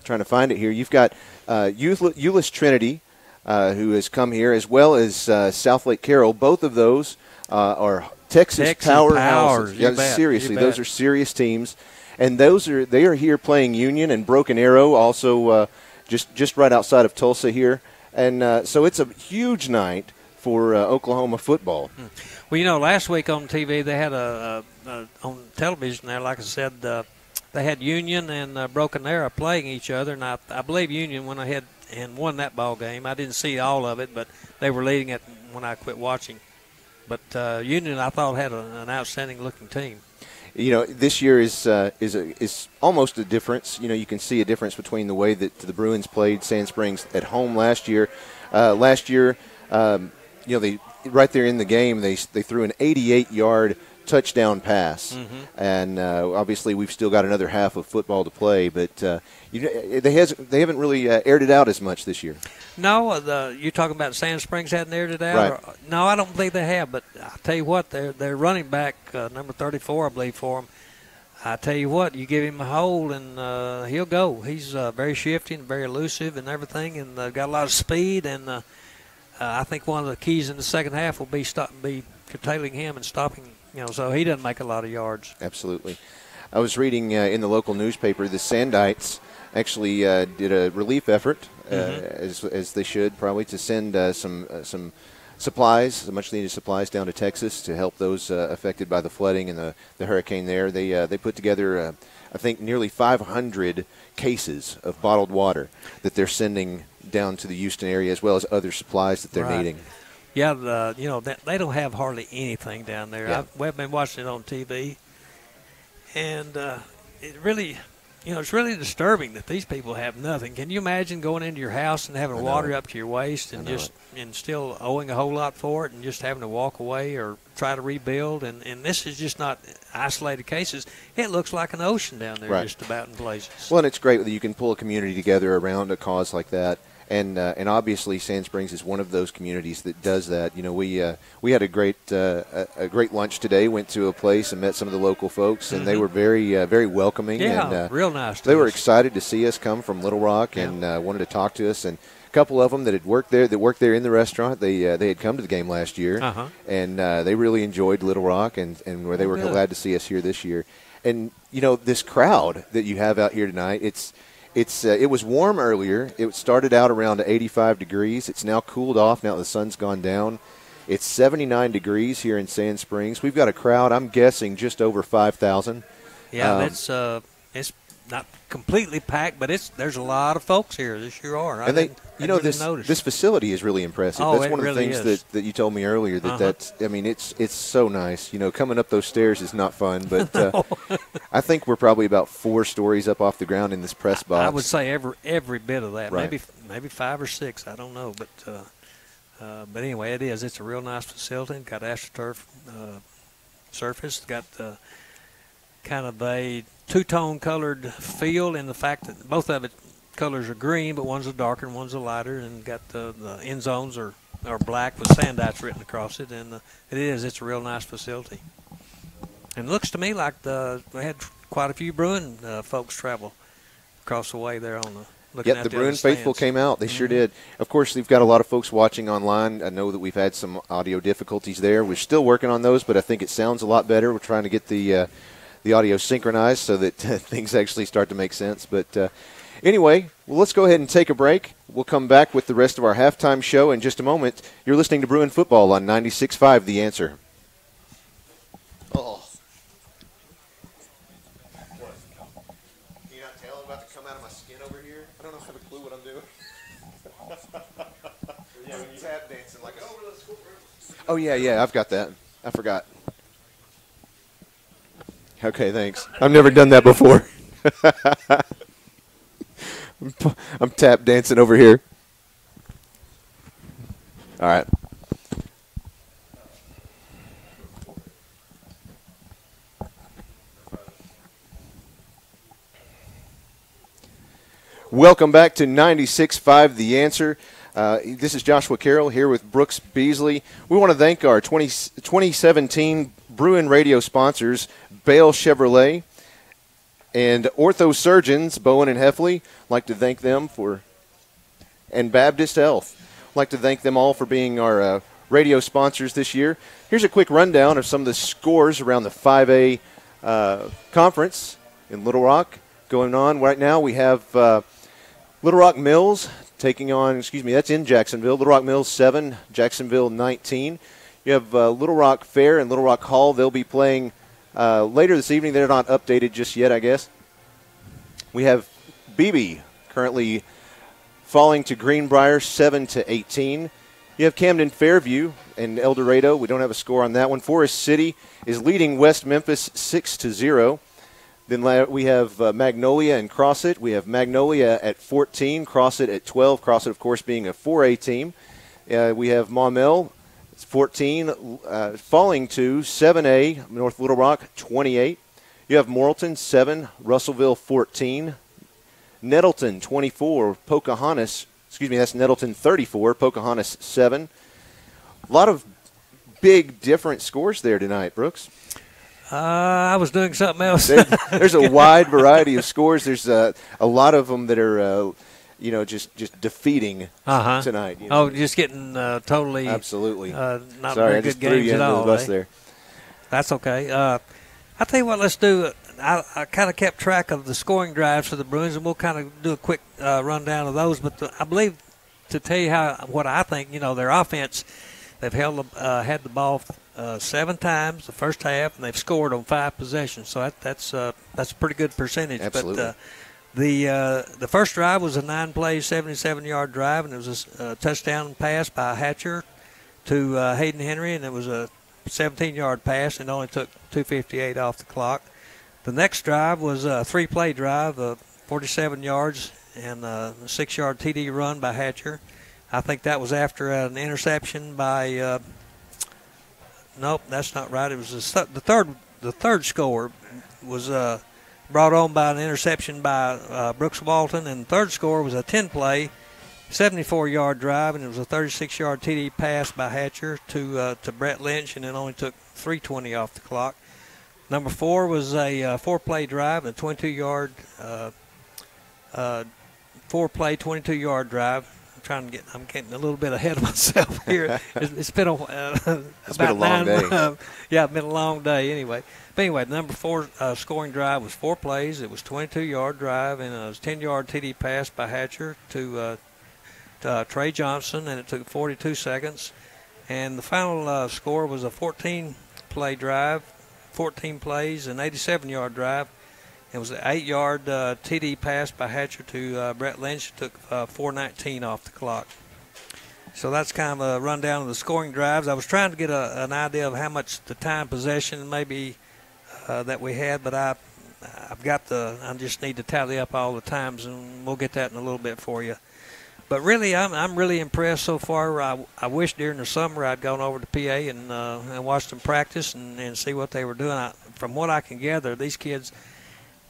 to find it here, you've got Euless Trinity, who has come here, as well as South Lake Carroll. Both of those are Texas powerhouses. Yeah, seriously, those are serious teams, and they are here playing Union and Broken Arrow, also just right outside of Tulsa here. And so it's a huge night for Oklahoma football. Well, last week on TV they had on television there, like I said, they had Union and Broken Arrow playing each other, and I believe Union went ahead and won that ball game. I didn't see all of it, but they were leading it when I quit watching. But Union, I thought, had an outstanding-looking team. This year is almost a difference. You can see a difference between the way that the Bruins played Sand Springs at home last year. They right there in the game, they threw an 88-yard touchdown pass, and obviously we've still got another half of football to play. But they haven't really aired it out as much this year. No, you're talking about Sand Springs hadn't aired it out? Right. No, I don't believe they have. But I'll tell you what, their running back, number 34, I believe, for them. I tell you what, you give him a hold and he'll go. He's very shifty and very elusive and everything, and got a lot of speed. And I think one of the keys in the second half will be curtailing him and stopping. So he doesn't make a lot of yards. Absolutely. I was reading in the local newspaper, the Sandites actually did a relief effort, as they should probably, to send some supplies, some much-needed supplies down to Texas to help those affected by the flooding and the hurricane there. They put together, I think, nearly 500 cases of bottled water that they're sending down to the Houston area, as well as other supplies that they're needing. Yeah, they don't have hardly anything down there. Yeah. We've been watching it on TV, and it really, it's really disturbing that these people have nothing. Can you imagine going into your house and having water up to your waist and still owing a whole lot for it and just having to walk away or try to rebuild? And this is just not isolated cases. It looks like an ocean down there just about in places. Well, and it's great that you can pull a community together around a cause like that. And obviously Sand Springs is one of those communities that does that. We had a great lunch today. Went to a place and met some of the local folks, and they were very welcoming. Yeah, and, real nice. They were excited to see us come from Little Rock and wanted to talk to us. And a couple of them that worked there in the restaurant, they had come to the game last year, and they really enjoyed Little Rock, and where they were glad to see us here this year. And this crowd that you have out here tonight, it was warm earlier. It started out around 85 degrees. It's now cooled off now that the sun's gone down. It's 79 degrees here in Sand Springs. We've got a crowd, I'm guessing, just over 5,000. Yeah, it's not completely packed, but there's a lot of folks here. There sure are. And this facility is really impressive. Oh, that's one of the things that you told me earlier. It's so nice. Coming up those stairs is not fun, but I think we're probably about 4 stories up off the ground in this press box. I would say every bit of that. Right. Maybe 5 or 6. I don't know, but anyway, it is. It's a real nice facility. Got AstroTurf surface. Got kind of a two-tone colored field in the fact that both of it colors are green, but one's a darker and one's a lighter, and got the end zones are black with Sandites written across it, and it's a real nice facility. And it looks to me like we had quite a few Bruin folks travel across the way there on the looking at the the Bruin other stands. faithful came out. They sure did. Of course, we've got a lot of folks watching online. I know that we've had some audio difficulties there. We're still working on those, but I think it sounds a lot better. We're trying to get the audio synchronized so that things actually start to make sense. But anyway, well, let's go ahead and take a break. We'll come back with the rest of our halftime show in just a moment. You're listening to Bruin Football on 96.5 The Answer. Oh. What? Can you not tell I'm about to come out of my skin over here? I don't have a clue what I'm doing. Yeah, when you tap dancing like Oh, yeah, I've got that. I forgot. Okay, thanks. I've never done that before. I'm tap dancing over here. All right. Welcome back to 96.5 The Answer. This is Joshua Carroll here with Brooks Beasley. We want to thank our 2017 Bruin radio sponsors, Bale Chevrolet, and Ortho Surgeons, Bowen and Heffley. Like to thank them and Baptist Health. Like to thank them all for being our radio sponsors this year. Here's a quick rundown of some of the scores around the 5A conference in Little Rock going on right now. We have Little Rock Mills taking on, that's in Jacksonville. Little Rock Mills 7, Jacksonville 19. You have Little Rock Fair and Little Rock Hall. They'll be playing later this evening. They're not updated just yet, I guess. We have Beebe currently falling to Greenbrier 7-18. You have Camden Fairview and El Dorado. We don't have a score on that one. Forest City is leading West Memphis 6-0. Then we have Magnolia and Crossett. We have Magnolia at 14, Crossett at 12. Crossett, of course, being a 4A team. We have Maumelle, 14, falling to 7A, North Little Rock, 28. You have Morrilton, 7, Russellville, 14. Nettleton, 24, Pocahontas, that's Nettleton, 34, Pocahontas, 7. A lot of big different scores there tonight, Brooks. I was doing something else. There's a wide variety of scores. There's a lot of them that are, just defeating tonight. Oh, just getting totally. Absolutely. Not Sorry, very good games at all. The bus there. That's okay. I'll tell you what, let's do. I kind of kept track of the scoring drives for the Bruins, and we'll kind of do a quick rundown of those. But I believe, to tell you what I think, their offense, they've had the ball 7 times the first half, and they've scored on 5 possessions. So that's a pretty good percentage. Absolutely. But the first drive was a 9-play, 77-yard drive, and it was a touchdown pass by Hatcher to Hayden Henry, and it was a 17-yard pass, and it only took 2:58 off the clock. The next drive was a 3-play drive of 47 yards and a 6-yard TD run by Hatcher. I think that was after an interception by nope, that's not right. It was the third score was brought on by an interception by Brooks Walton, and the third score was a 10-play, 74-yard drive, and it was a 36-yard TD pass by Hatcher to Brett Lynch, and it only took 3:20 off the clock. Number 4 was a 4-play drive, a 22-yard 4-play, 22-yard drive. I'm getting a little bit ahead of myself here. It's been it's been a long day. It's been a long day anyway. But anyway, the number 4 scoring drive was 4 plays. It was 22-yard drive, and it was 10-yard TD pass by Hatcher to Trey Johnson, and it took 42 seconds. And the final score was a 14-play drive, 14 plays, an 87-yard drive. It was an 8-yard TD pass by Hatcher to Brett Lynch. It took 4:19 off the clock. So that's kind of a rundown of the scoring drives. I was trying to get an idea of how much the time possession maybe that we had, but I just need to tally up all the times, and we'll get that in a little bit for you. But really, I'm really impressed so far. I wish during the summer I'd gone over to PA and watched them practice and see what they were doing. From what I can gather, these kids,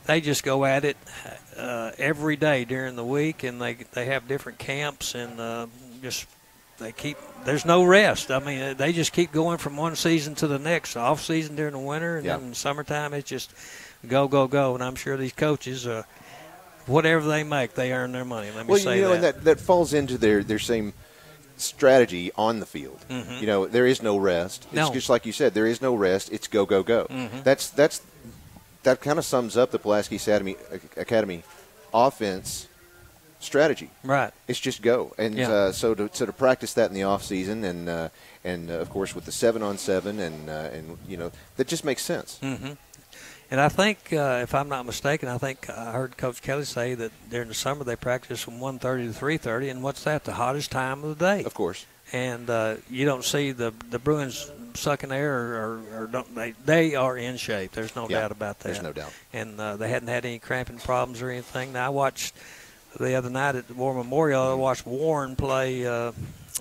they just go at it every day during the week, and they have different camps and there's no rest. I mean, they just keep going from one season to the next. Off season during the winter, and then in the summertime it's just go, go, go. And I'm sure these coaches, whatever they make, they earn their money. Let me say that. And that falls into their same strategy on the field. Mm-hmm. There is no rest. It's just like you said, there is no rest. It's go, go, go. Mm-hmm. That kind of sums up the Pulaski Academy offense strategy. Right. It's just go. And so to practice that in the off season and of course with the 7-on-7 and that just makes sense. Mm-hmm. And I think, if I'm not mistaken, I heard Coach Kelly say that during the summer they practice from 1:30 to 3:30, and what's that? The hottest time of the day. Of course. And you don't see the Bruins sucking air or don't they are in shape. There's no doubt about that. There's no doubt. And they hadn't had any cramping problems or anything. Now I watched the other night at the War Memorial. I watched Warren play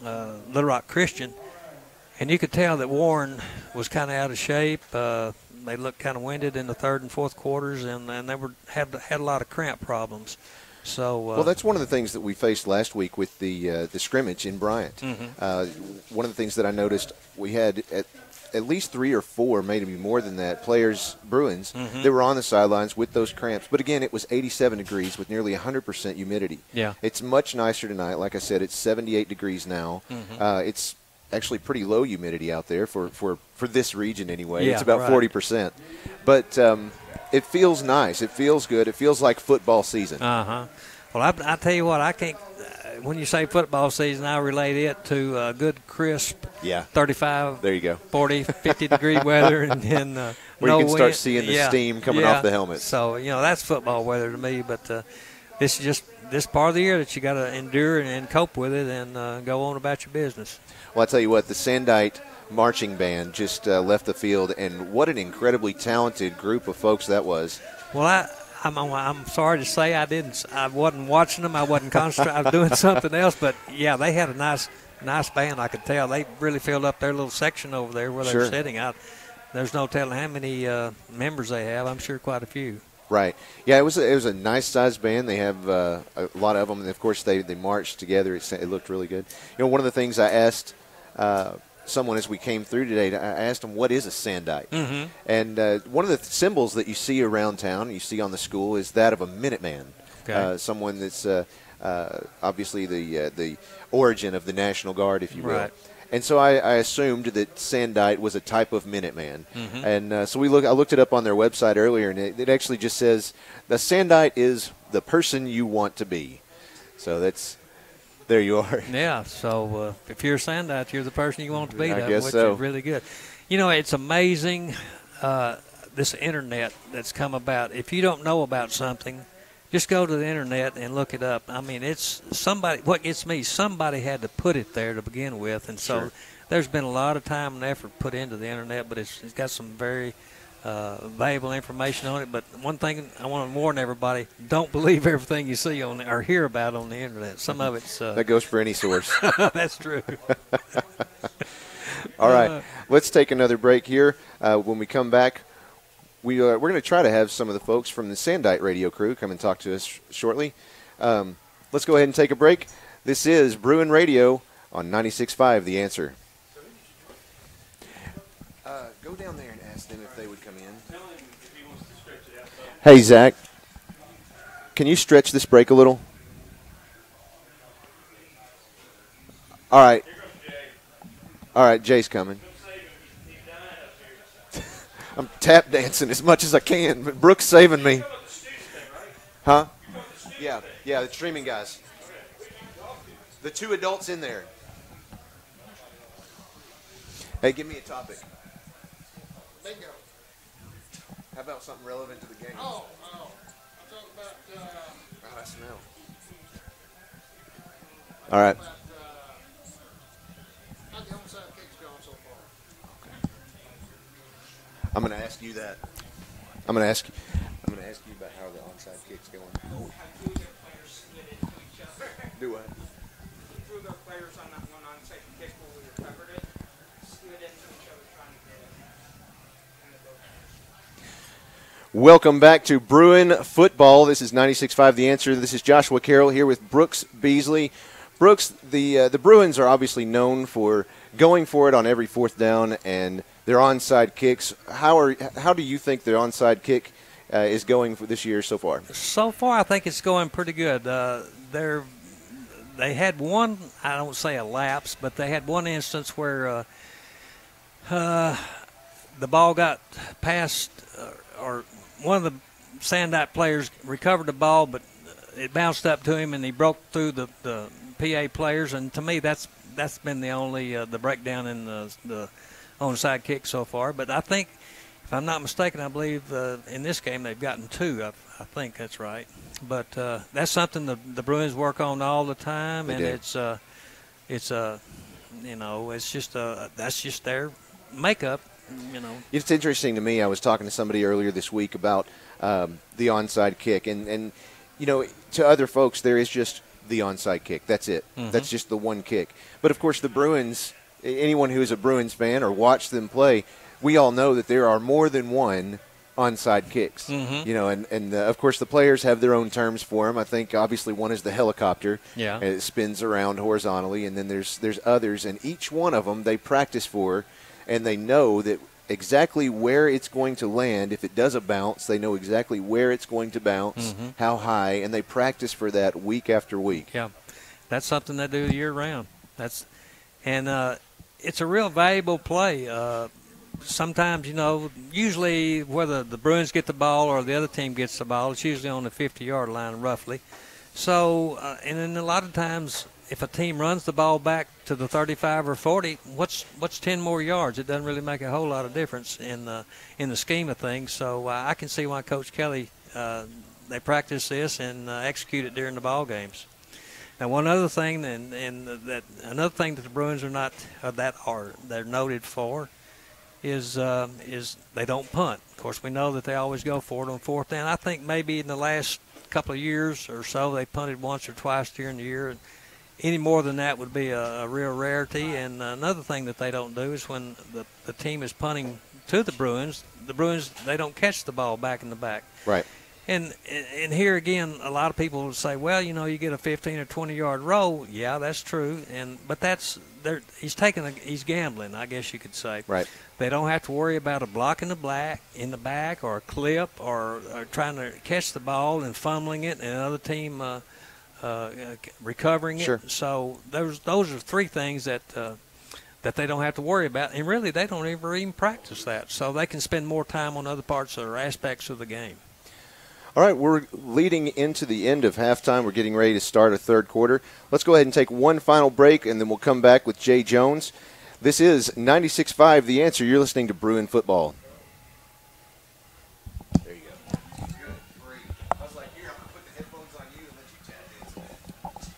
Little Rock Christian, and you could tell that Warren was kind of out of shape. They looked kind of winded in the third and fourth quarters, and they had a lot of cramp problems. So well, that's one of the things that we faced last week with the scrimmage in Bryant. Mm-hmm. One of the things that I noticed, we had at least 3 or 4, maybe more than that, players, Bruins, mm-hmm. that were on the sidelines with those cramps. But again, it was 87 degrees with nearly 100% humidity. Yeah, it's much nicer tonight. Like I said, it's 78 degrees now. Mm-hmm. It's actually pretty low humidity out there for this region anyway. Yeah, it's about right. 40%. But it feels nice. It feels good. It feels like football season. Uh-huh. Well, I tell you what, I can't when you say football season, I relate it to good, crisp 35, there you go. 40, 50-degree weather. And where no you can start wind. seeing the steam coming off the helmet. So, that's football weather to me. But this is just this part of the year that you got to endure and cope with it and go on about your business. Well, I tell you what, the Sandite marching band just left the field, and what an incredibly talented group of folks that was. Well, I'm sorry to say I wasn't watching them. I wasn't concentrating. I was doing something else. But, yeah, they had a nice band, I could tell. They really filled up their little section over there where they're sitting out. There's no telling how many members they have. I'm sure quite a few. Right. Yeah, it was a nice-sized band. They have a lot of them. And, of course, they marched together. It looked really good. One of the things I asked someone as we came through today, I asked them, what is a Sandite? Mm-hmm. And one of the symbols that you see around town, you see on the school, is that of a Minuteman. Okay. Someone that's obviously the origin of the National Guard, if you will. Right. And so I assumed that Sandite was a type of Minuteman. Mm-hmm. And so I looked it up on their website earlier, and it actually just says the Sandite is the person you want to be. So there you are. Yeah, so if you're a Sandite, you're the person you want to be, I guess which so. is really good. It's amazing, this Internet that's come about. If you don't know about something, just go to the Internet and look it up. I mean, it's somebody. What gets me, somebody had to put it there to begin with, and so there's been a lot of time and effort put into the Internet, but it's got some very valuable information on it. But one thing I want to warn everybody, don't believe everything you see on or hear about on the Internet. Some of it's that goes for any source. That's true. All right, let's take another break here. When we come back, we're going to try to have some of the folks from the Sandite radio crew come and talk to us shortly. Let's go ahead and take a break. This is Bruin Radio on 96.5 The Answer. Go down there and ask them if they would come in. Hey, Zach, can you stretch this break a little? All right. All right, Jay's coming. I'm tap dancing as much as I can, but Brooke's saving me. Huh? Yeah, the streaming guys. The 2 adults in there. Hey, give me a topic. Bingo. How about something relevant to the game? Oh. I'm talking about. I smell. All right. How the onside kick's going so far? Okay. I'm going to ask you that. I'm going to ask you about how the onside kick's going. Do what? two of their players on that one onside kick where we recovered it slid into each other trying to get it. Welcome back to Bruin Football. This is 96.5 The Answer. This is Joshua Carroll here with Brooks Beasley. Brooks, the Bruins are obviously known for going for it on every fourth down and their onside kicks. How do you think their onside kick is going for this year so far? So far, I think it's going pretty good. They had one, I don't say a lapse, but they had one instance where the ball got past, or one of the Sandite players recovered the ball, but it bounced up to him and he broke through the PA players. And to me, that's been the only the breakdown in the onside kick so far. But I think, if I'm not mistaken, I believe in this game they've gotten two. I think that's right. But that's something the Bruins work on all the time, and it's just that's just their makeup. It's interesting to me. I was talking to somebody earlier this week about the onside kick, and to other folks, there is just the onside kick. That's it. Mm-hmm. That's just the one kick. But of course, the Bruins. Anyone who is a Bruins fan or watched them play, we all know that there are more than one onside kicks. Mm-hmm. And of course the players have their own terms for them. I think obviously one is the helicopter. Yeah. And it spins around horizontally, and then there's others, and each one of them they practice for, and they know that exactly where it's going to land. If it does a bounce, they know exactly where it's going to bounce, mm-hmm. how high, and they practice for that week after week. Yeah, that's something they do year round. It's a real valuable play. Sometimes, usually whether the Bruins get the ball or the other team gets the ball, it's usually on the 50-yard line roughly. So, and then a lot of times if a team runs the ball back to the 35 or 40, what's 10 more yards? It doesn't really make a whole lot of difference in the scheme of things. So I can see why Coach Kelly, they practice this and execute it during the ball games. Now, one other thing, another thing that the Bruins they're noted for is they don't punt. Of course, we know that they always go for it on fourth down. I think maybe in the last couple of years or so they punted once or twice during the year. Any more than that would be a real rarity. And another thing that they don't do is when the team is punting to the Bruins, they don't catch the ball back in the back. Right. And here again, a lot of people will say, well, you get a 15 or 20-yard roll. Yeah, that's true. But he's gambling, I guess you could say. Right. They don't have to worry about a block in the back or a clip or trying to catch the ball and fumbling it and another team recovering it. Sure. So those are three things that they don't have to worry about. And really, they don't ever even practice that. So they can spend more time on other parts or aspects of the game. All right, we're leading into the end of halftime. We're getting ready to start a third quarter. Let's go ahead and take one final break, and then we'll come back with Jay Jones. This is 96.5 The Answer. You're listening to Bruin Football. There you go. Good, great. I was like, here, I'm going to put the headphones on you and let you tap dance.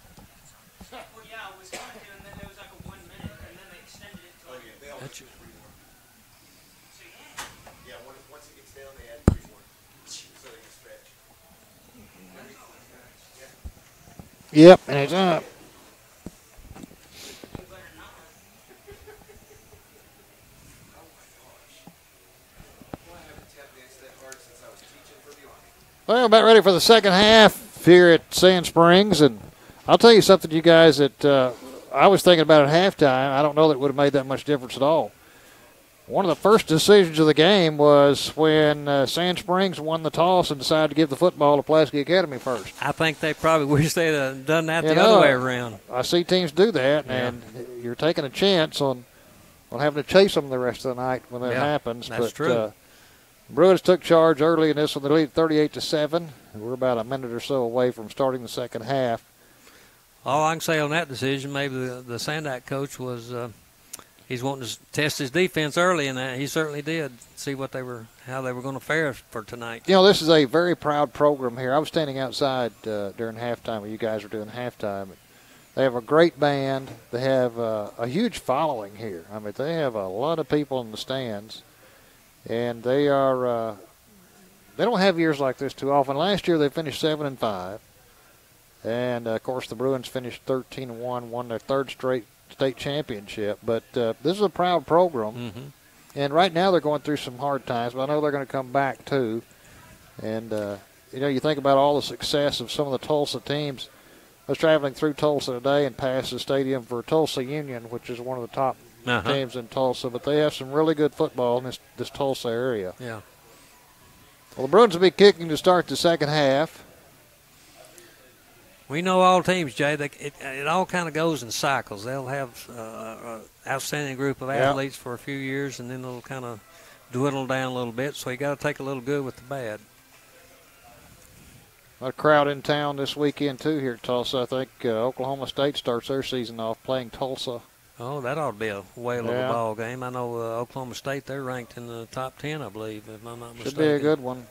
Well, yeah, I was going to, and then there was like a 1 minute, and then they extended it to they all put 3 more. So, Yeah, once it gets down, they add 3 more. So they can stretch. Yep, and it's up. Well, about ready for the second half here at Sand Springs, and I'll tell you something, you guys, that I was thinking about at halftime. I don't know that it would have made that much difference at all. One of the first decisions of the game was when Sand Springs won the toss and decided to give the football to Pulaski Academy first. I think they probably wish they'd have done that the other way around. I see teams do that, and you're taking a chance on having to chase them the rest of the night when that happens. That's true. Bruins took charge early in this one. They lead 38-7. We're about a minute or so away from starting the second half. All I can say on that decision, maybe the Sandite coach was he's wanting to test his defense early, and he certainly did. See how they were going to fare for tonight. This is a very proud program here. I was standing outside during halftime when you guys were doing halftime. They have a great band. They have a huge following here. I mean, they have a lot of people in the stands. And they are they don't have years like this too often. Last year they finished 7-5. And, of course, the Bruins finished 13-1, won their third straight state championship. But this is a proud program. Mm-hmm. And right now they're going through some hard times, but I know they're going to come back, too. And, you think about all the success of some of the Tulsa teams. I was traveling through Tulsa today and passed the stadium for Tulsa Union, which is one of the top teams in Tulsa. But they have some really good football in this Tulsa area. Yeah. Well, the Bruins will be kicking to start the second half. We know all teams, Jay. It all kind of goes in cycles. They'll have an outstanding group of athletes for a few years, and then they'll kind of dwindle down a little bit. So you got to take a little good with the bad. A crowd in town this weekend, too, here at Tulsa. I think Oklahoma State starts their season off playing Tulsa. Oh, that ought to be a whale of a ball game. I know Oklahoma State, they're ranked in the top 10, I believe, if I'm not mistaken. Should be a good one.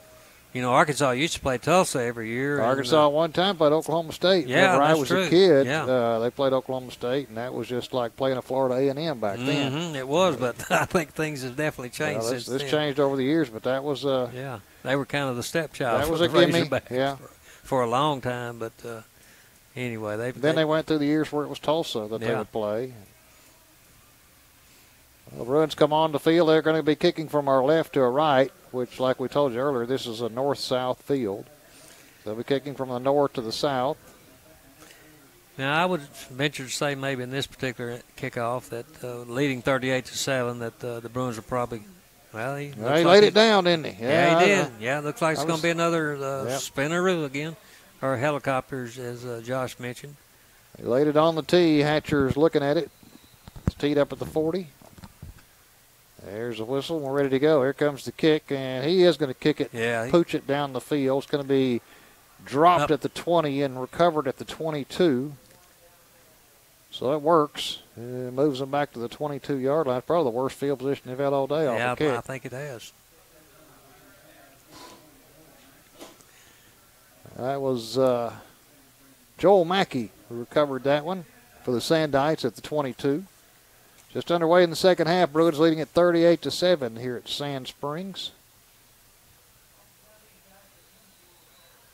You know, Arkansas used to play Tulsa every year. Arkansas one time played Oklahoma State. Yeah, whenever I that's was true. a kid, Yeah. they played Oklahoma State, and that was just like playing a Florida A&M back then. It was, but I think things have definitely changed since this then. changed over the years, but that was they were kind of the stepchild. That was for a the gimme. Razorbacks Yeah. for a long time, but anyway, they went through the years where it was Tulsa that they would play. Well, the Bruins come on the field. They're going to be kicking from our left to our right, which, like we told you earlier, this is a north-south field. They'll be kicking from the north to the south. Now, I would venture to say maybe in this particular kickoff that leading 38-7 that the Bruins are probably he laid it down, didn't he? Yeah, he did. Yeah, looks like it's going to be another spinneroo again, or helicopters, as Josh mentioned. He laid it on the tee. Hatcher's looking at it. It's teed up at the 40. There's a whistle. We're ready to go. Here comes the kick, and he is going to kick it, pooch it down the field. It's going to be dropped at the 20 and recovered at the 22. So it works. It moves them back to the 22-yard line. Probably the worst field position they've had all day off the kick. I think it has. That was Joel Mackey who recovered that one for the Sandites at the 22. Just underway in the second half. Bruins leading at 38-7 here at Sand Springs.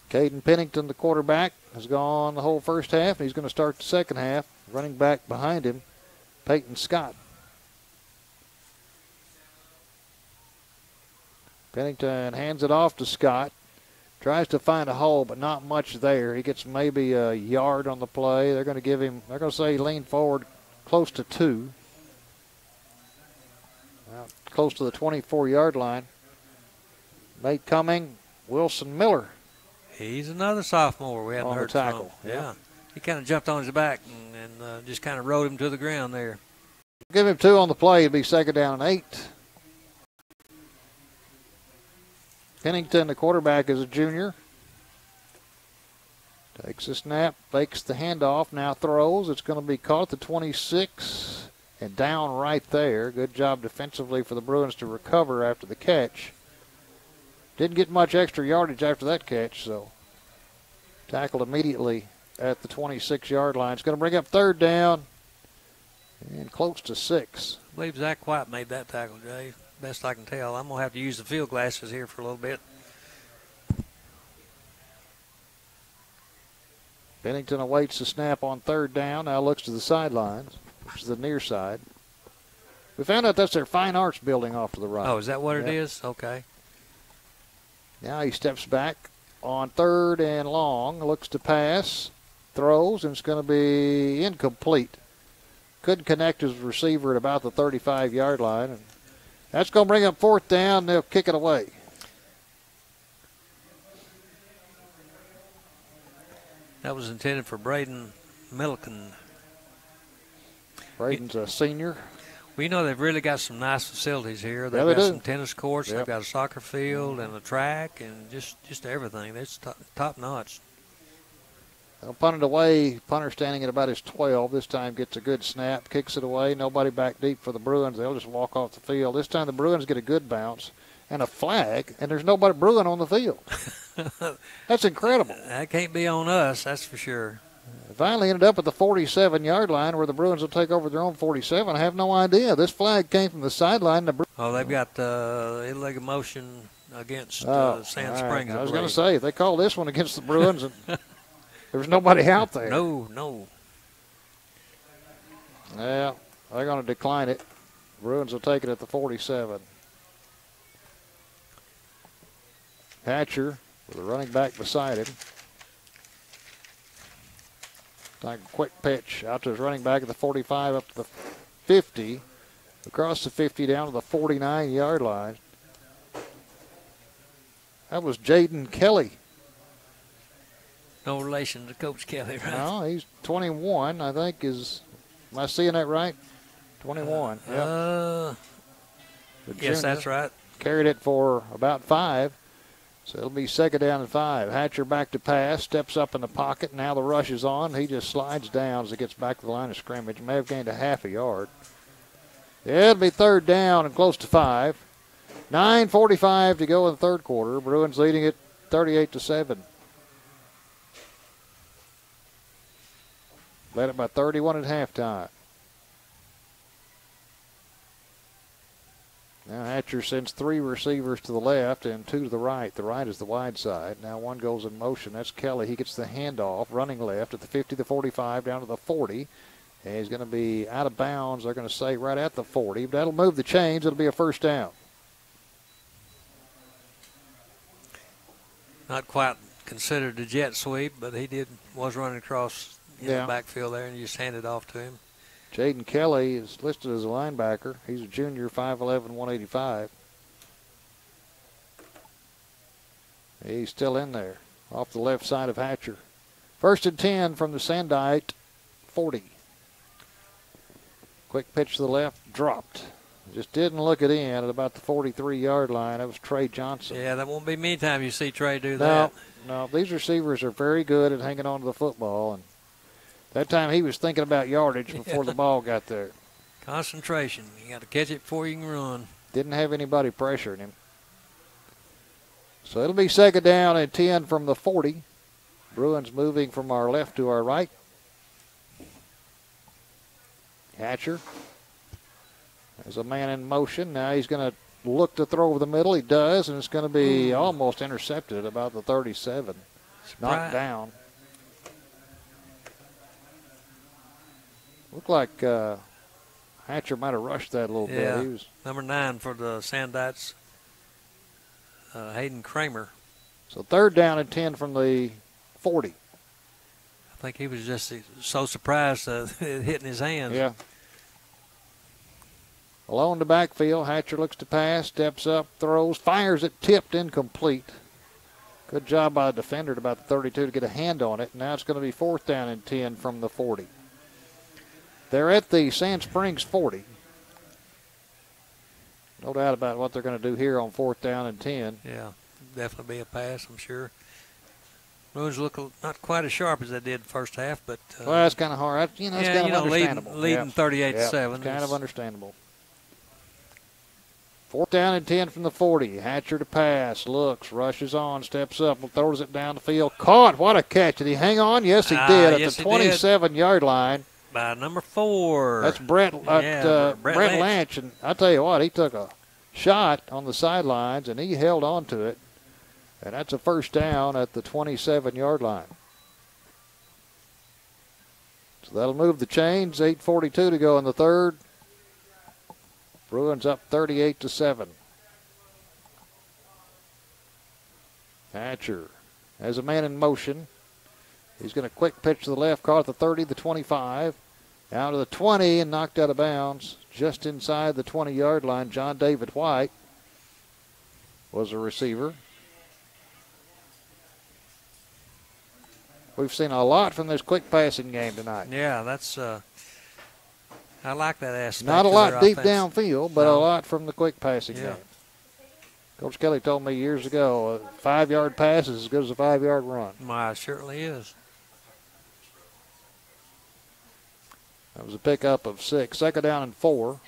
Caden Pennington, the quarterback, has gone the whole first half. He's going to start the second half. Running back behind him, Peyton Scott. Pennington hands it off to Scott. Tries to find a hole, but not much there. He gets maybe a yard on the play. They're going to say he leaned forward close to 2. Close to the 24-yard line. Mate Cumming, Wilson Miller. He's another sophomore we haven't heard tackle. From. Yeah. He kind of jumped on his back and just kind of rode him to the ground there. Give him 2 on the play. It'd be second down and 8. Pennington, the quarterback, is a junior. Takes the snap, fakes the handoff, now throws. It's going to be caught at the 26 and down right there. Good job defensively for the Bruins to recover after the catch. Didn't get much extra yardage after that catch, so tackled immediately at the 26-yard line. It's going to bring up third down and close to 6. I believe Zach White made that tackle, Jay. Best I can tell. I'm going to have to use the field glasses here for a little bit. Pennington awaits the snap on third down. Now looks to the sidelines, which is the near side. We found out that's their Fine Arts building off to the right. Oh, is that what it is? Okay. Now he steps back on third and long, looks to pass, throws, and it's going to be incomplete. Couldn't connect his receiver at about the 35-yard line. And that's going to bring up fourth down. They'll kick it away. That was intended for Braden Milliken. Braden's a senior. We know they've really got some nice facilities here. They got do. some tennis courts. They've got a soccer field and a track and just everything. It's top notch. They'll punt it away. Punter standing at about his 12. This time gets a good snap, kicks it away. Nobody back deep for the Bruins. They'll just walk off the field. This time the Bruins get a good bounce and a flag, and there's nobody Bruin on the field. That's incredible. That can't be on us, that's for sure. Finally ended up at the 47-yard line where the Bruins will take over their own 47. I have no idea. This flag came from the sideline. They've got illegal motion against Sand Springs. I was going to say, if they call this one against the Bruins, and There was nobody out there. No. Yeah, they're going to decline it. Bruins will take it at the 47. Hatcher with a running back beside him. Like a quick pitch out to his running back at the 45 up to the 50. Across the 50 down to the 49-yard line. That was Jaden Kelly. No relation to Coach Kelly, right? No, he's 21, I think. Am I seeing that right? 21. Yes, that's right. Carried it for about 5. So it'll be second down and 5. Hatcher back to pass, steps up in the pocket. Now the rush is on. He just slides down as he gets back to the line of scrimmage. May have gained a half a yard. It'll be third down and close to 5. 9:45 to go in the third quarter. Bruins leading it 38-7. Led it by 31 at halftime. Now Hatcher sends 3 receivers to the left and 2 to the right. The right is the wide side. Now one goes in motion. That's Kelly. He gets the handoff, running left at the 50, the 45, down to the 40. And he's going to be out of bounds. They're going to say right at the 40. That'll move the chains. It'll be a first down. Not quite considered a jet sweep, but he was running across the backfield there, and you just handed off to him. Jaden Kelly is listed as a linebacker. He's a junior, 5'11", 185. He's still in there, off the left side of Hatcher. First and 10 from the Sandite 40. Quick pitch to the left, dropped. Just didn't look it in at about the 43-yard line. That was Trey Johnson. Yeah, that won't be many times you see Trey do that. No, these receivers are very good at hanging on to the football, and that time he was thinking about yardage before the ball got there. Concentration. You got to catch it before you can run. Didn't have anybody pressuring him. So it'll be second down and 10 from the 40. Bruins moving from our left to our right. Hatcher has a man in motion. Now he's going to look to throw over the middle. He does, and it's going to be almost intercepted at about the 37. Knocked down. Looked like Hatcher might have rushed that a little bit. He was number 9 for the Sandites, Hayden Kramer. So third down and 10 from the 40. I think he was just so surprised it hitting his hands. Yeah. Along the backfield, Hatcher looks to pass, steps up, throws, fires it, tipped, incomplete. Good job by the defender at about the 32 to get a hand on it. Now it's going to be fourth down and 10 from the 40. They're at the Sand Springs 40. No doubt about what they're going to do here on fourth down and 10. Yeah, definitely be a pass, I'm sure. Bruins look not quite as sharp as they did the first half, but well, that's kind of hard. It's kind of understandable. Leading 38-7. It's kind of understandable. Fourth down and 10 from the 40. Hatcher to pass, looks, rushes on, steps up, throws it down the field. Caught. What a catch. Did he hang on? Yes, he did at the 27-yard line. By number 4. That's Brett Lynch. And I tell you what, he took a shot on the sidelines, and he held on to it. And that's a first down at the 27-yard line. So that'll move the chains. 8:42 to go in the third. Bruins up 38-7. Hatcher has a man in motion. He's going to quick pitch to the left, caught at the 30, the 25, down to the 20 and knocked out of bounds. Just inside the 20-yard line, John David White was a receiver. We've seen a lot from this quick passing game tonight. Yeah, that's I like that aspect. Not a lot deep downfield, but a lot from the quick passing game. Coach Kelly told me years ago, a 5-yard pass is as good as a 5-yard run. My, it certainly is. That was a pickup of 6. Second down and 4.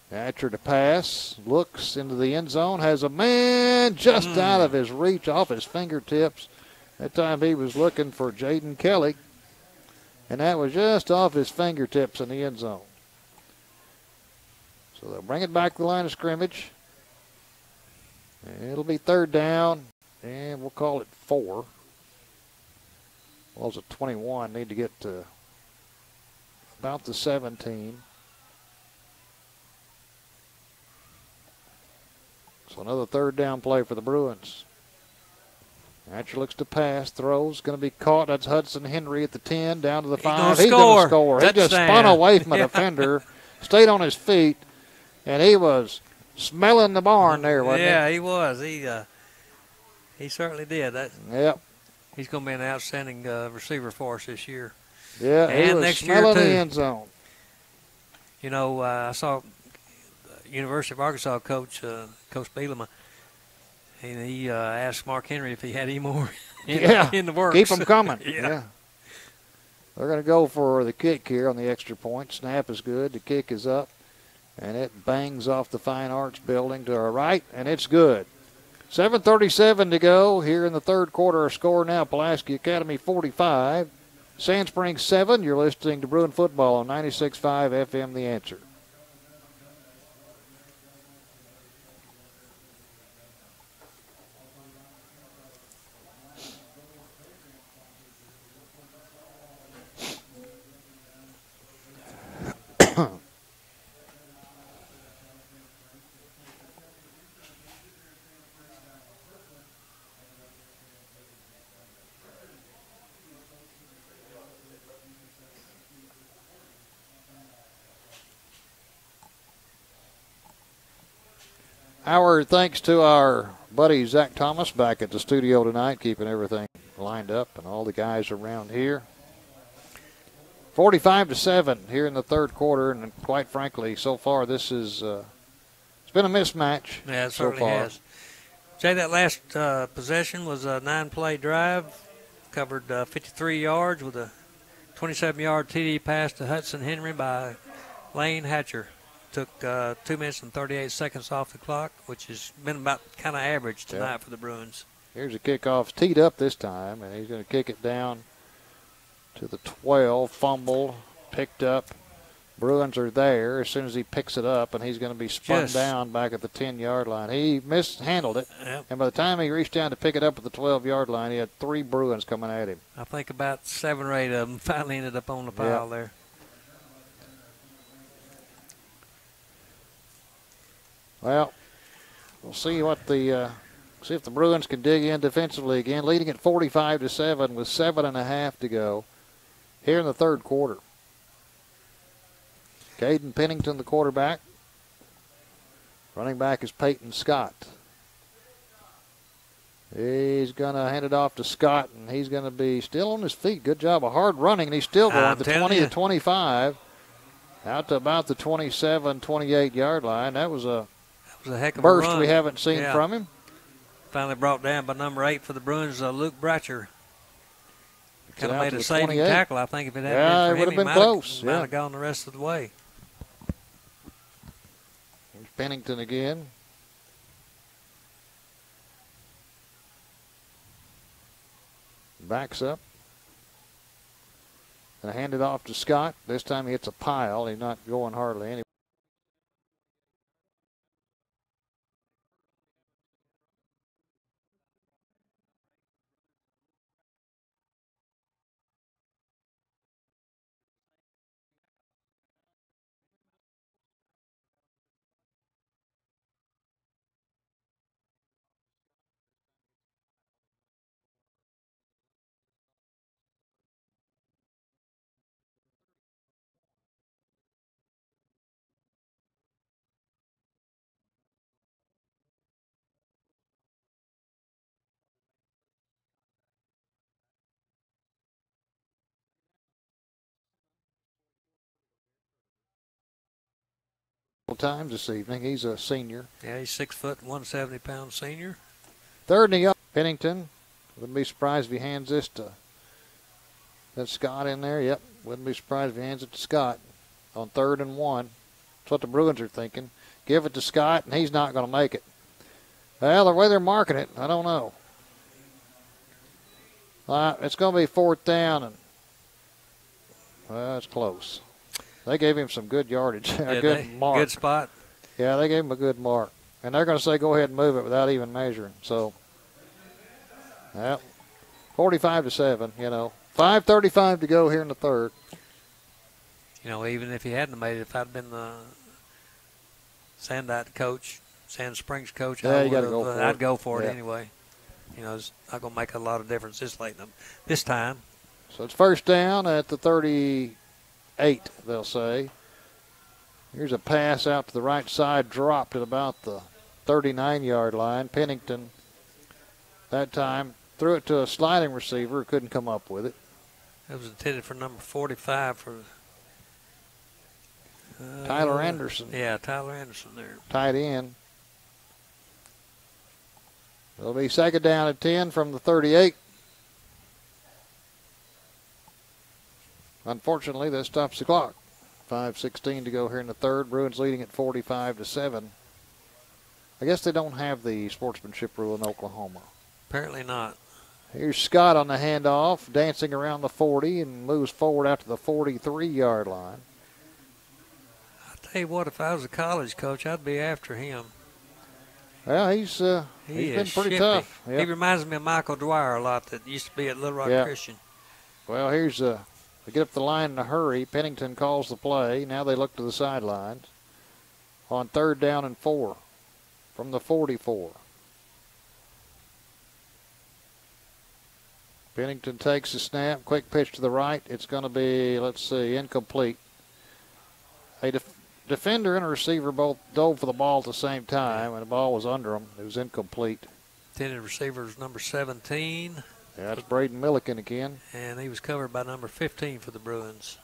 Hatcher to pass, looks into the end zone, has a man just out of his reach, off his fingertips. That time he was looking for Jaden Kelly, and that was just off his fingertips in the end zone. So they'll bring it back to the line of scrimmage. It'll be third down And we'll call it 4. Well, it's a 21. Need to get to about the 17. So another third down play for the Bruins. Hatcher looks to pass, throws, going to be caught. That's Hudson Henry at the 10, down to the 5. He's going to score. He just spun away from a defender, stayed on his feet, and he was smelling the barn there, wasn't he? Yeah, he was. He certainly did. Yep. He's going to be an outstanding receiver for us this year. Yeah, and he was next smelling year too. the end zone. You know, I saw University of Arkansas coach, Coach Bielema, and he asked Mark Henry if he had any more in the works. Keep them coming. Yeah. They're going to go for the kick here on the extra point. Snap is good. The kick is up, and it bangs off the Fine Arts building to our right, and it's good. 7:37 to go here in the third quarter. Our score now, Pulaski Academy 45, Sand Springs 7. You're listening to Bruin Football on 96.5 FM The Answer. Our thanks to our buddy Zach Thomas back at the studio tonight, keeping everything lined up, and all the guys around here. 45-7 here in the third quarter, and quite frankly, so far this is it's been a mismatch. Yeah, it so certainly far. has. Jay, that last possession was a 9-play drive, covered 53 yards with a 27-yard TD pass to Hudson Henry by Lane Hatcher. Took 2 minutes and 38 seconds off the clock, which has been about kind of average tonight for the Bruins. Here's a kickoff, teed up this time, and he's going to kick it down to the 12. Fumble, picked up. Bruins are there as soon as he picks it up, and he's going to be spun down back at the 10-yard line. He mishandled it, and by the time he reached down to pick it up at the 12-yard line, he had 3 Bruins coming at him. I think about 7 or 8 of them finally ended up on the pile there. Well, we'll see what see if the Bruins can dig in defensively again, leading at 45-7 with 7.5 to go here in the third quarter. Caden Pennington, the quarterback. Running back is Peyton Scott. He's going to hand it off to Scott, and he's going to be still on his feet. Good job of hard running, and he's still going to 20 to 25, out to about the 27, 28-yard line. That was a heck of burst a run we haven't seen from him. Finally brought down by number 8 for the Bruins, Luke Bratcher. Kind of made a saving 28. tackle, I think, if it hadn't been for him. It would have been close. Might have gone the rest of the way. Here's Pennington again. Backs up. And hand it off to Scott. This time he hits a pile. He's not going hardly anywhere. Times this evening. He's a senior. Yeah, he's 6 foot, 170-pound senior. Third and young. Pennington. Wouldn't be surprised if he hands this to that Scott in there. Yep. Wouldn't be surprised if he hands it to Scott on 3rd and 1. That's what the Bruins are thinking. Give it to Scott, and he's not going to make it. Well, the way they're marking it, I don't know. It's going to be 4th down, and well, it's close. They gave him some good yardage, a good mark. Good spot. Yeah, they gave him a good mark. And they're going to say go ahead and move it without even measuring. So Well, 45-7, 5:35 to go here in the third. Even if he hadn't made it, if I'd been the Sandite coach, Sand Springs coach, I'd go for it anyway. It's not going to make a lot of difference this time. So it's first down at the 38, they'll say. Here's a pass out to the right side, dropped at about the 39-yard line. Pennington, that time, threw it to a sliding receiver who couldn't come up with it. It was intended for number 45 for Tyler Anderson. Yeah, Tyler Anderson there. Tight end. It'll be second down at 10 from the 38. Unfortunately, that stops the clock. 5:16 to go here in the third. Bruins leading at 45-7. I guess they don't have the sportsmanship rule in Oklahoma. Apparently not. Here's Scott on the handoff, dancing around the 40 and moves forward out to the 43-yard line. I'll tell you what, if I was a college coach, I'd be after him. Well, he's been pretty tough. Yep. He reminds me of Michael Dwyer a lot that used to be at Little Rock Christian. Well, here's they get up the line in a hurry. Pennington calls the play. Now they look to the sidelines on third down and 4 from the 44. Pennington takes the snap. Quick pitch to the right. It's going to be, incomplete. A defender and a receiver both dove for the ball at the same time, and the ball was under them. It was incomplete. Intended receiver is number 17. Yeah, that's Braden Milliken again. And he was covered by number 15 for the Bruins.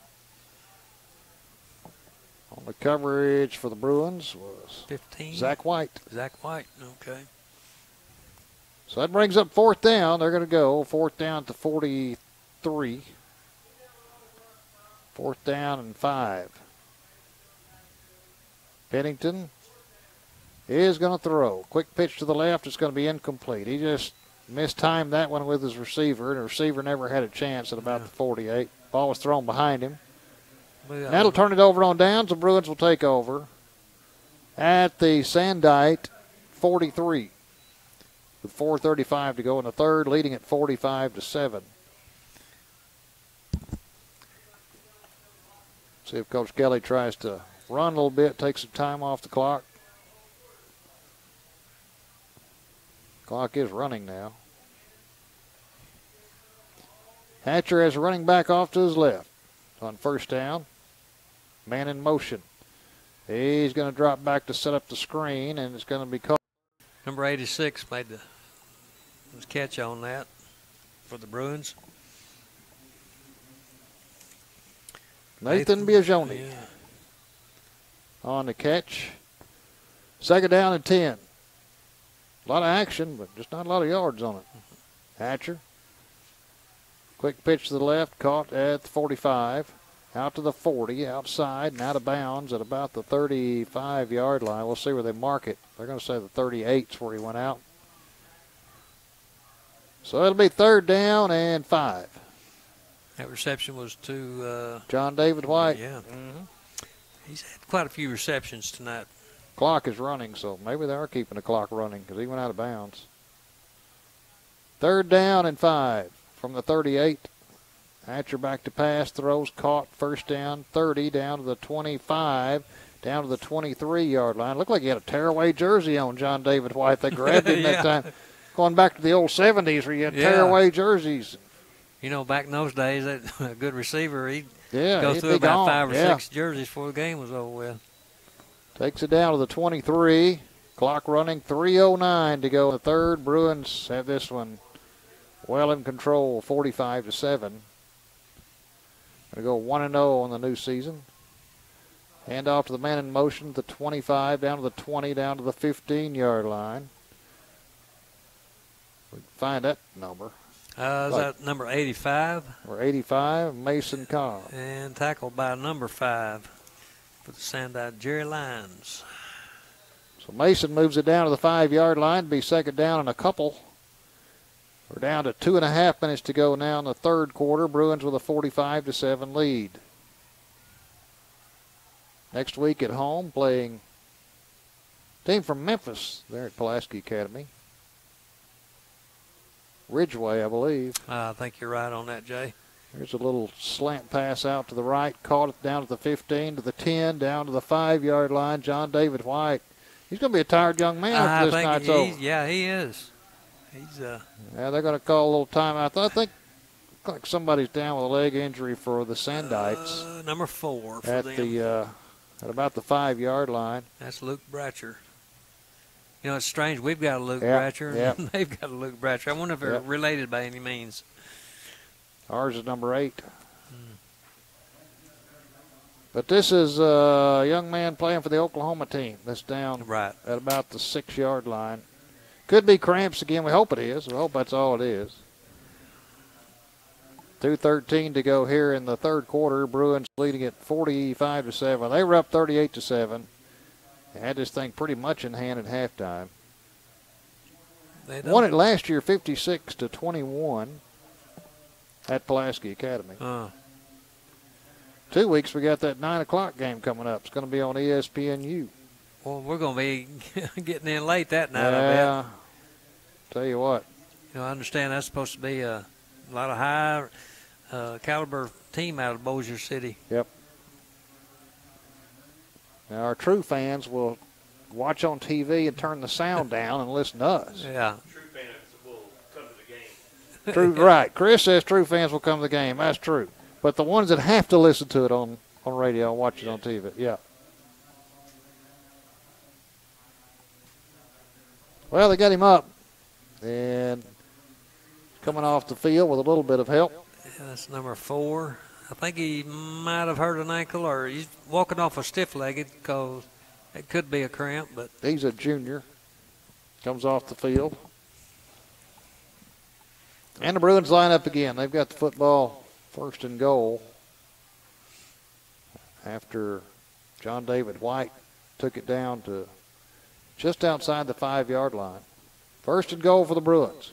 On the coverage for the Bruins was 15. Zach White. Zach White, okay. So that brings up fourth down. They're going to go fourth down to 43. Fourth down and 5. Pennington is going to throw. Quick pitch to the left. It's going to be incomplete. He just mistimed that one with his receiver, and the receiver never had a chance at about the 48. Ball was thrown behind him. That'll turn it over on downs. The Bruins will take over at the Sandite 43. With 4:35 to go in the third, leading at 45-7. See if Coach Kelly tries to run a little bit, take some time off the clock. Clock is running now. Hatcher has a running back off to his left on first down. Man in motion. He's going to drop back to set up the screen, and it's going to be caught. Number 86 made the catch on that for the Bruins. Nathan Biagioni on the catch. Second down and 10. A lot of action, but just not a lot of yards on it. Hatcher. Quick pitch to the left, caught at the 45. Out to the 40, outside and out of bounds at about the 35-yard line. We'll see where they mark it. They're going to say the 38's where he went out. So it'll be third down and 5. That reception was to John David White. Yeah. Mm-hmm. He's had quite a few receptions tonight. Clock is running, so maybe they are keeping the clock running because he went out of bounds. Third down and 5 from the 38. Hatcher back to pass, throws, caught, first down, 30, down to the 25, down to the 23-yard line. Looked like he had a tearaway jersey on, John David White. They grabbed him that time. Going back to the old 70s where you had tearaway jerseys. Back in those days, a good receiver, he'd go he'd through about 5 or 6 6 jerseys before the game was over with. Takes it down to the 23. Clock running, 3:09 to go in the third. Bruins have this one well in control, 45-7. Going to go 1-0 on the new season. Hand off to the man in motion, the 25, down to the 20, down to the 15-yard line. We can find that number. Is that number 85? Or 85, Mason Cobb. And tackled by number 5 for the Sandite, Jerry Lyons. So Mason moves it down to the 5-yard line, be second down and a couple. We're down to 2.5 minutes to go now in the third quarter. Bruins with a 45-7 lead. Next week at home, playing a team from Memphis there at Pulaski Academy. Ridgeway, I believe. I think you're right on that, Jay. Here's a little slant pass out to the right, caught it down to the 15, to the 10, down to the 5-yard line. John David White. He's going to be a tired young man after this night's over. Yeah, he is. He's Yeah, they're going to call a little timeout. I think like somebody's down with a leg injury for the Sandites. Number 4 for at them. At about the 5-yard line. That's Luke Bratcher. You know, it's strange. We've got a Luke Bratcher, and they've got a Luke Bratcher. I wonder if they're related by any means. Ours is number 8. But this is a young man playing for the Oklahoma team. That's down at about the 6-yard line. Could be cramps again. We hope it is. We hope that's all it is. 2:13 to go here in the third quarter. Bruins leading at 45-7. They were up 38-7. They had this thing pretty much in hand at halftime. They won it last year 56-21 at Pulaski Academy. 2 weeks we got that 9 o'clock game coming up. It's going to be on ESPNU. Well, we're going to be getting in late that night, yeah, I bet. Tell you what. You know, I understand that's supposed to be a lot of high caliber team out of Bossier City. Yep. Now, our true fans will watch on TV and turn the sound down and listen to us. Yeah. True fans will come to the game. True, right. Chris says true fans will come to the game. That's true. But the ones that have to listen to it on radio and watch it on TV, yeah. Well, they got him up. And coming off the field with a little bit of help. Yeah, that's number 4. I think he might have hurt an ankle, or he's walking off a stiff-legged because it could be a cramp. But he's a junior. Comes off the field. And the Bruins line up again. They've got the football first and goal after John David White took it down to just outside the 5-yard line. First and goal for the Bruins.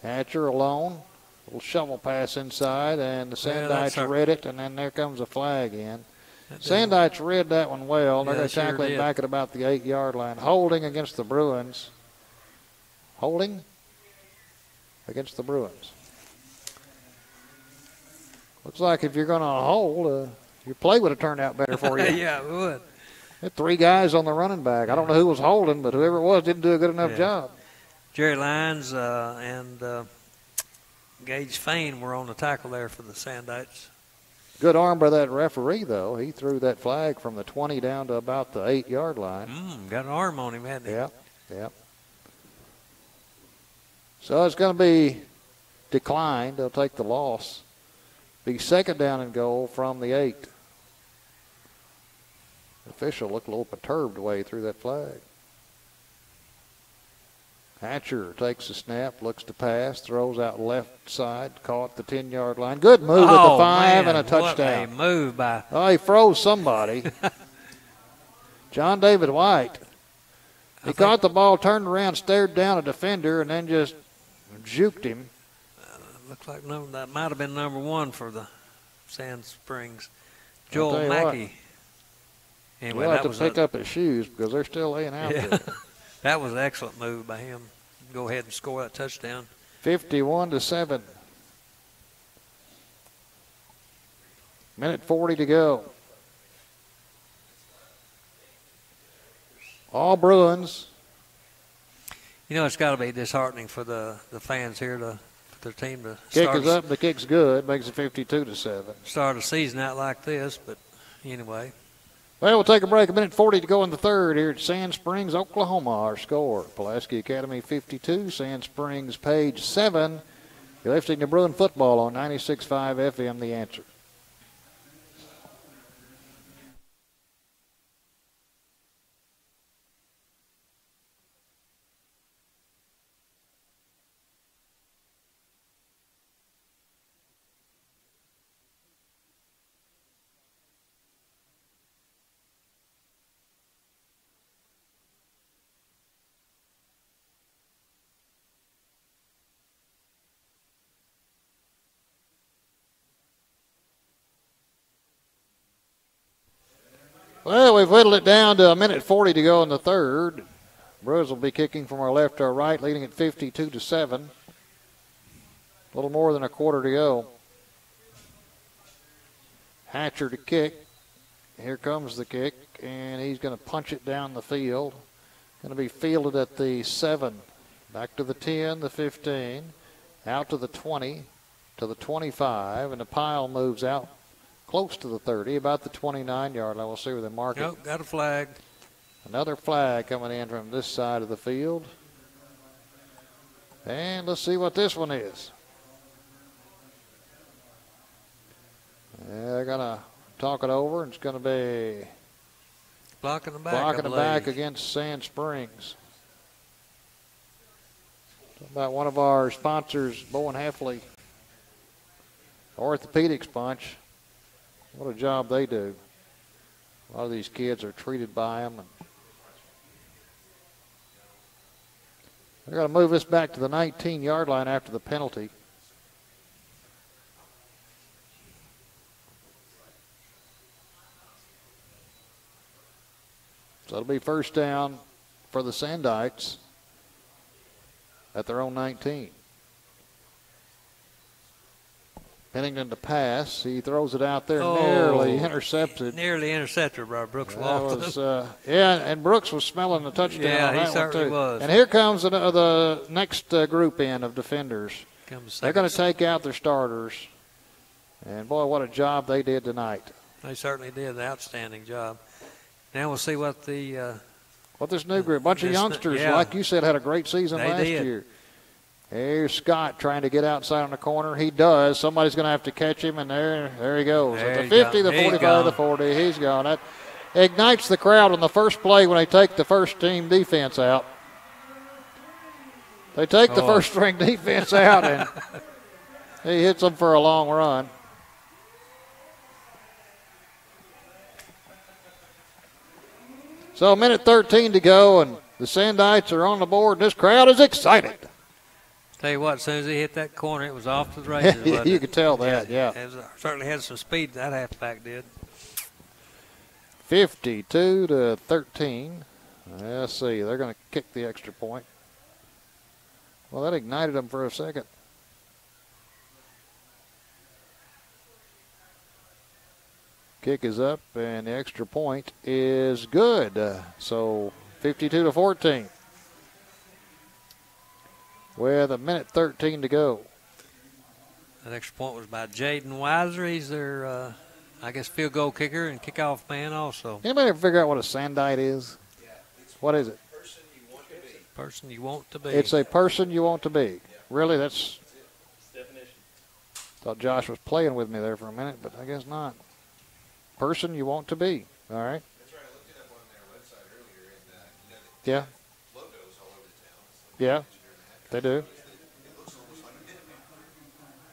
Hatcher alone. Little shovel pass inside, and the Sandites read it, and then there comes a flag in. Sandites read that one well. They're going to tackle him back at about the 8-yard line. Holding against the Bruins. Holding against the Bruins. Looks like if you're going to hold, your play would have turned out better for you. Yeah, it would. Had 3 guys on the running back. I don't know who was holding, but whoever it was didn't do a good enough job. Jerry Lyons and Gage Fain were on the tackle there for the Sandites. Good arm by that referee, though. He threw that flag from the 20 down to about the 8-yard line. Got an arm on him, hadn't he? Yeah. So it's going to be declined. They'll take the loss. Be second down and goal from the 8. The official looked a little perturbed the way he threw that flag. Hatcher takes the snap, looks to pass, throws out left side, caught the 10-yard line. Good move at the 5 and a touchdown. What a move by. Oh, he froze somebody. John David White. He caught the ball, turned around, stared down a defender, and then just juked him. Looks like that might have been number 1 for the Sand Springs. Joel Mackey. Anyway, we'll have to pick up his shoes because they're still laying out there. That was an excellent move by him. Go ahead and score that touchdown. 51-7. Minute 40 to go. All Bruins. You know, it's got to be disheartening for the fans here for their team to kick is up, the kick's good, makes it 52-7. Start a season out like this, but anyway. Well, we'll take a break. A minute 40 to go in the third here at Sand Springs, Oklahoma. Our score, Pulaski Academy 52, Sand Springs Page 7. You're listening to Bruin Football on 96.5 FM, The Answer. Well, we've whittled it down to a minute 40 to go in the third. Bruins will be kicking from our left to our right, leading at 52-7. A little more than a quarter to go. Hatcher to kick. Here comes the kick, and he's going to punch it down the field. Going to be fielded at the 7. Back to the 10, the 15, out to the 20, to the 25, and the pile moves out close to the 30, about the 29-yard line. We'll see where they mark it. Nope, got a flag. Another flag coming in from this side of the field. And let's see what this one is. They're going to talk it over, and it's going to be blocking the back. Blocking the back against Sand Springs. About one of our sponsors, Bowen Heffley Orthopedics Bunch. What a job they do. A lot of these kids are treated by them. And they're going to move this back to the 19-yard line after the penalty. So it'll be first down for the Sandites at their own 19. Pennington to pass. He throws it out there, nearly intercepted. Nearly intercepted by Brooks Walton. And Brooks was smelling the touchdown on that he certainly one, too. was. And here comes the next group in of defenders. They're going to take out their starters. And, boy, what a job they did tonight. They certainly did an outstanding job. Now we'll see what this new group, bunch of youngsters, like you said, had a great season last year. Here's Scott trying to get outside on the corner. He does. Somebody's going to have to catch him, and there he goes. At the 50, the 45, the 40. He's gone. That ignites the crowd on the first play when they take the first team defense out. They take the first string defense out, and he hits them for a long run. So a minute 13 to go, and the Sandites are on the board. This crowd is excited. Tell you what, as soon as he hit that corner, it was off to the races. You could tell that, yeah. It certainly had some speed, that halfback did. 52-13. Let's see, they're going to kick the extra point. Well, that ignited them for a second. Kick is up, and the extra point is good. So 52-14. With a minute 13 to go. That extra point was by Jaden Weiser. He's their, I guess, field goal kicker and kickoff man also. Anybody ever figure out what a Sandite is? Yeah, what is it? Person you want to be. It's a person you want to be. Yeah. Really, that's definition. Thought Josh was playing with me there for a minute, but I guess not. Person you want to be. All right. That's right. I looked it up on their website earlier, and they have logos all over the town. Yeah, they do. It looks almost like a Minuteman.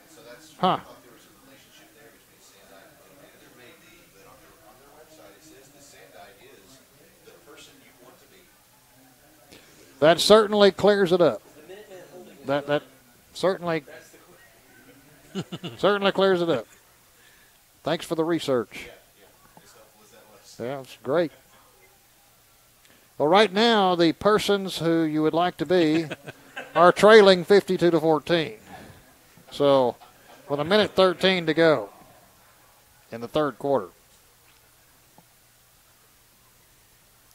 And so that's huh. I thought there was a relationship there between Sandite and Minuteman. There may be, but on their website it says the Sandite is the person you want to be. That certainly clears it up. That certainly certainly clears it up. Thanks for the research. Yeah, it's great. Well, right now, the persons who you would like to be are trailing 52-14. So, with a minute 13 to go in the third quarter.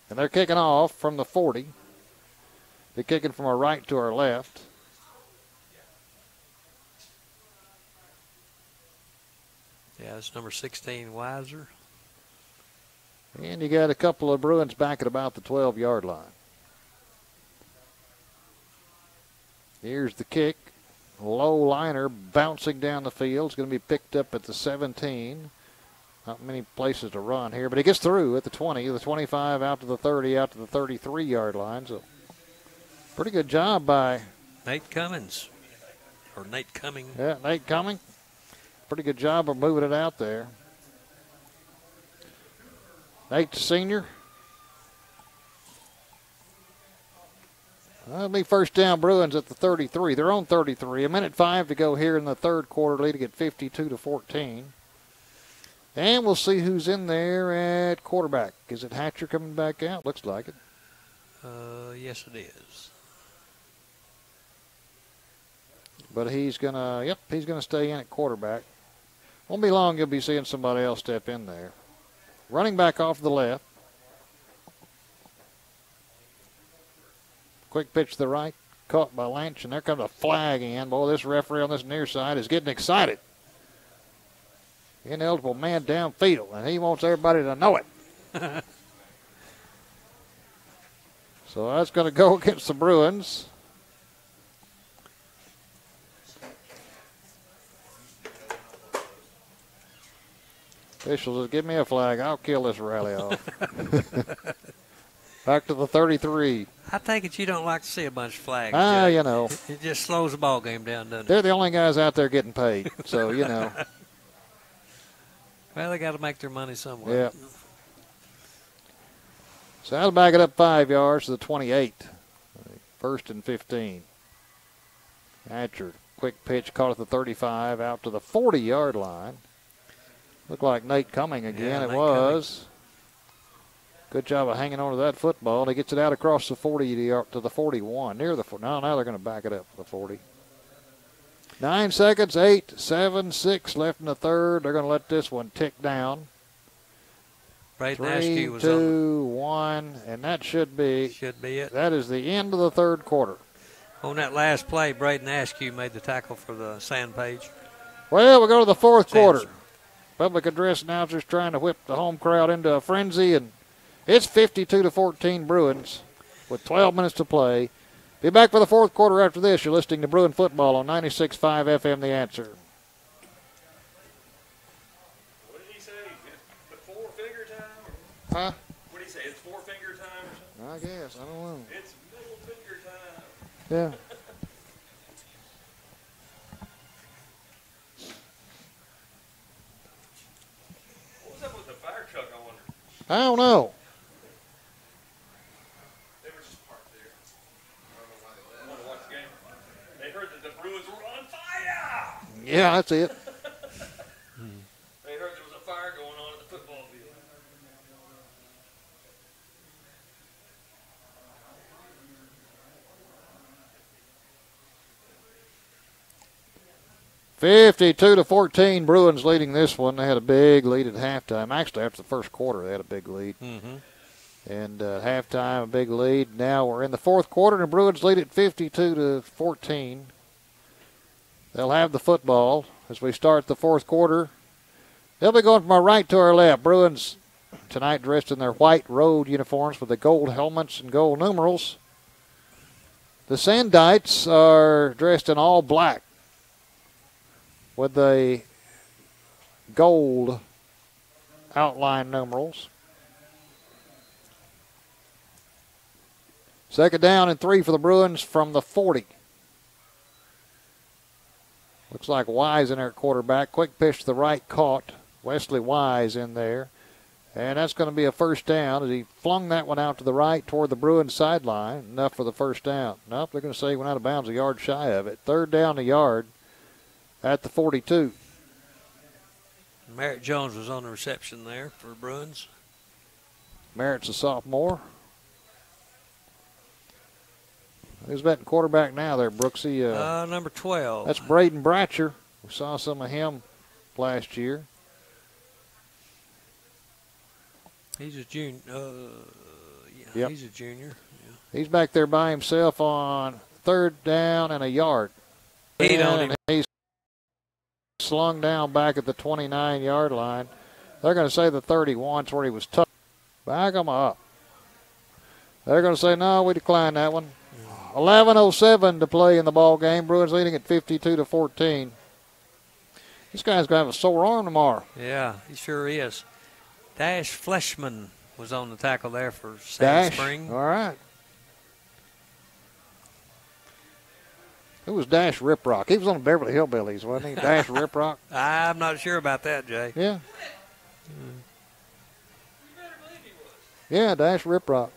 And they're kicking off from the 40. They're kicking from our right to our left. Yeah, it's number 16, Weiser. And you got a couple of Bruins back at about the 12-yard line. Here's the kick. Low liner bouncing down the field. It's going to be picked up at the 17. Not many places to run here, but he gets through at the 20, the 25, out to the 30, out to the 33-yard line. So pretty good job by Nate Cummings. Or Nate Cumming. Yeah, Nate Cumming. Pretty good job of moving it out there. Nate, the senior. That'll be first down Bruins at the 33. Their own 33. A minute 5 to go here in the third quarter, leading at 52-14. And we'll see who's in there at quarterback. Is it Hatcher coming back out? Looks like it. Yes, it is. But he's gonna stay in at quarterback. Won't be long. You'll be seeing somebody else step in there. Running back off to the left. Quick pitch to the right. Caught by Lynch, and there comes a flag in. Boy, this referee on this near side is getting excited. Ineligible man downfield, and he wants everybody to know it. So that's going to go against the Bruins. Officials, give me a flag. I'll kill this rally off. Back to the 33. I take it you don't like to see a bunch of flags. You Jay. know. It just slows the ball game down, doesn't it? They're the only guys out there getting paid, so, you know. Well, they got to make their money somewhere. Yeah. So that'll back it up 5 yards to the 28. First and 15. Hatcher, quick pitch, caught at the 35, out to the 40-yard line. Looked like Nate Cumming again. Yeah, it Nate was. Cumming. Good job of hanging on to that football. And he gets it out across the 40 to the 41. Near the 40. Now they're going to back it up to the 40. 9 seconds, 8, 7, 6 left in the third. They're going to let this one tick down. Braden 3, Askew was 2, 1, and that should be it. That is the end of the third quarter. On that last play, Braden Askew made the tackle for the Sandpage. Well, we go to the fourth quarter. Public address announcers trying to whip the home crowd into a frenzy, and it's 52-14 Bruins with 12 minutes to play. Be back for the fourth quarter after this. You're listening to Bruin Football on 96.5 FM The Answer. What did he say? The four-finger time? Huh? What did he say? It's four-finger time or something? I guess. I don't know. It's middle finger time. Yeah. What's up with the fire truck, I wonder? I don't know. They were just parked there. I don't know why they left. I want to watch the game. They heard that the Bruins were on fire! Yeah, that's it. They heard there was a fire going on at the football field. 52-14, Bruins leading this one. They had a big lead at halftime. Actually, after the first quarter, they had a big lead. Mm-hmm. And halftime, a big lead. Now we're in the fourth quarter, and the Bruins lead at 52-14. They'll have the football as we start the fourth quarter. They'll be going from our right to our left. Bruins tonight dressed in their white road uniforms with the gold helmets and gold numerals. The Sandites are dressed in all black with the gold outline numerals. Second down and 3 for the Bruins from the 40. Looks like Wise in there at quarterback. Quick pitch to the right, caught. Wesley Wise in there. And that's going to be a first down as he flung that one out to the right toward the Bruins sideline. Enough for the first down. Nope, they're going to say he went out of bounds a yard shy of it. Third down a yard at the 42. Merritt Jones was on the reception there for Bruins. Merritt's a sophomore. Who's batting quarterback now there, Brooksy? Number 12. That's Braden Bratcher. We saw some of him last year. He's a junior. Yep. He's a junior. Yeah. He's back there by himself on third down and a yard. And he's slung down back at the 29-yard line. They're going to say the 31's where he was tough. Back him up. They're going to say, no, we decline that one. 11:07 to play in the ball game. Bruins leading at 52-14. This guy's going to have a sore arm tomorrow. Yeah, he sure is. Dash Fleshman was on the tackle there for Sand Spring. All right. Who was Dash Riprock? He was on the Beverly Hillbillies, wasn't he? Dash Riprock? I'm not sure about that, Jay. Yeah. Yeah, Dash Riprock.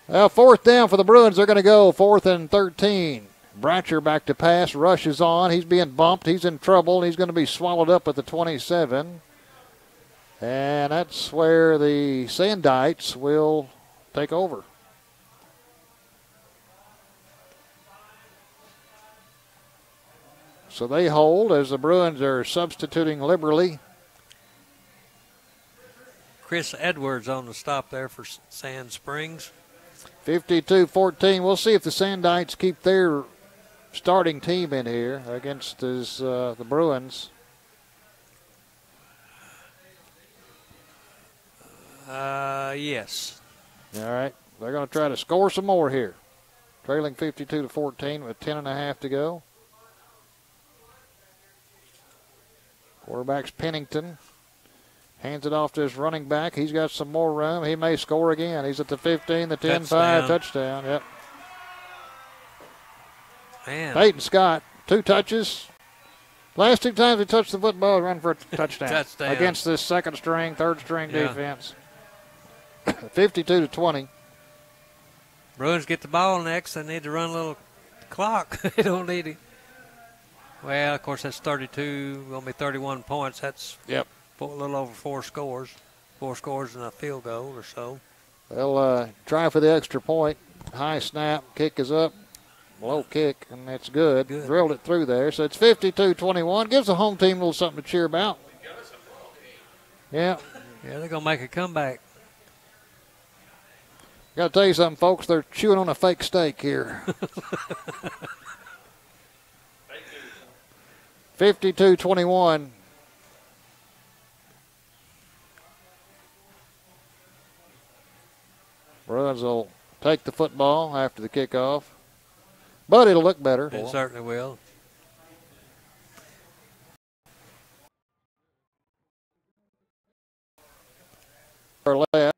Well, fourth down for the Bruins. They're going to go 4th and 13. Bratcher back to pass, rushes on. He's being bumped. He's in trouble. He's going to be swallowed up at the 27. And that's where the Sandites will take over. So they hold as the Bruins are substituting liberally. Chris Edwards on the stop there for Sand Springs. 52-14. We'll see if the Sandites keep their starting team in here against the Bruins. Yes. All right. They're going to try to score some more here. Trailing 52-14 with 10.5 to go. Quarterback's Pennington. Hands it off to his running back. He's got some more room. He may score again. He's at the 15, the 10-5 touchdown. Yep. Man. Peyton Scott, 2 touches. Last 2 times he touched the football, run for a touchdown. Against this second string, third string defense. 52-20. Bruins get the ball next. They need to run a little clock. They don't need it. Well, of course, that's 32. Going to be 31 points. That's a little over 4 scores. 4 scores and a field goal or so. They'll try for the extra point. High snap. Kick is up. Low kick, and that's good. Drilled it through there. So it's 52-21. Gives the home team a little something to cheer about. Yeah. Yeah, they're going to make a comeback. Got to tell you something, folks. They're chewing on a fake steak here. 52-21. Bruins will take the football after the kickoff. But it'll look better. It certainly will. Or left.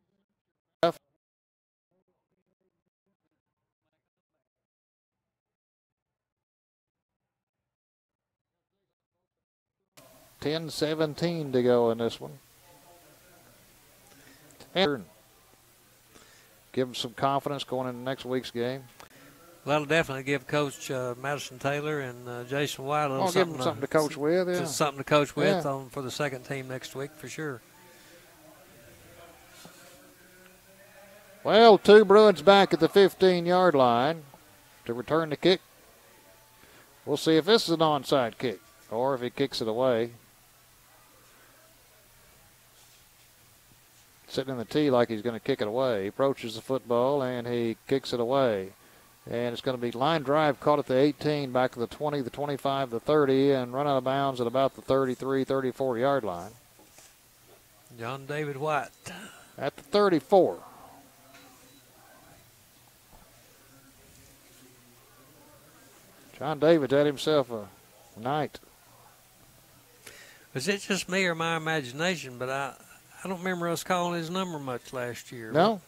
10-17 to go in this one. And give them some confidence going into next week's game. That'll definitely give Coach Madison Taylor and Jason White a little give them something to coach with. Yeah. Just something to coach with for the second team next week for sure. Well, 2 Bruins back at the 15-yard line to return the kick. We'll see if this is an onside kick or if he kicks it away. Sitting in the tee like he's going to kick it away. He approaches the football and he kicks it away. And it's going to be line drive caught at the 18, back to the 20, the 25, the 30, and run out of bounds at about the 33, 34-yard line. John David White. At the 34. John David's had himself a night. Was it just me or my imagination, but I don't remember us calling his number much last year. No.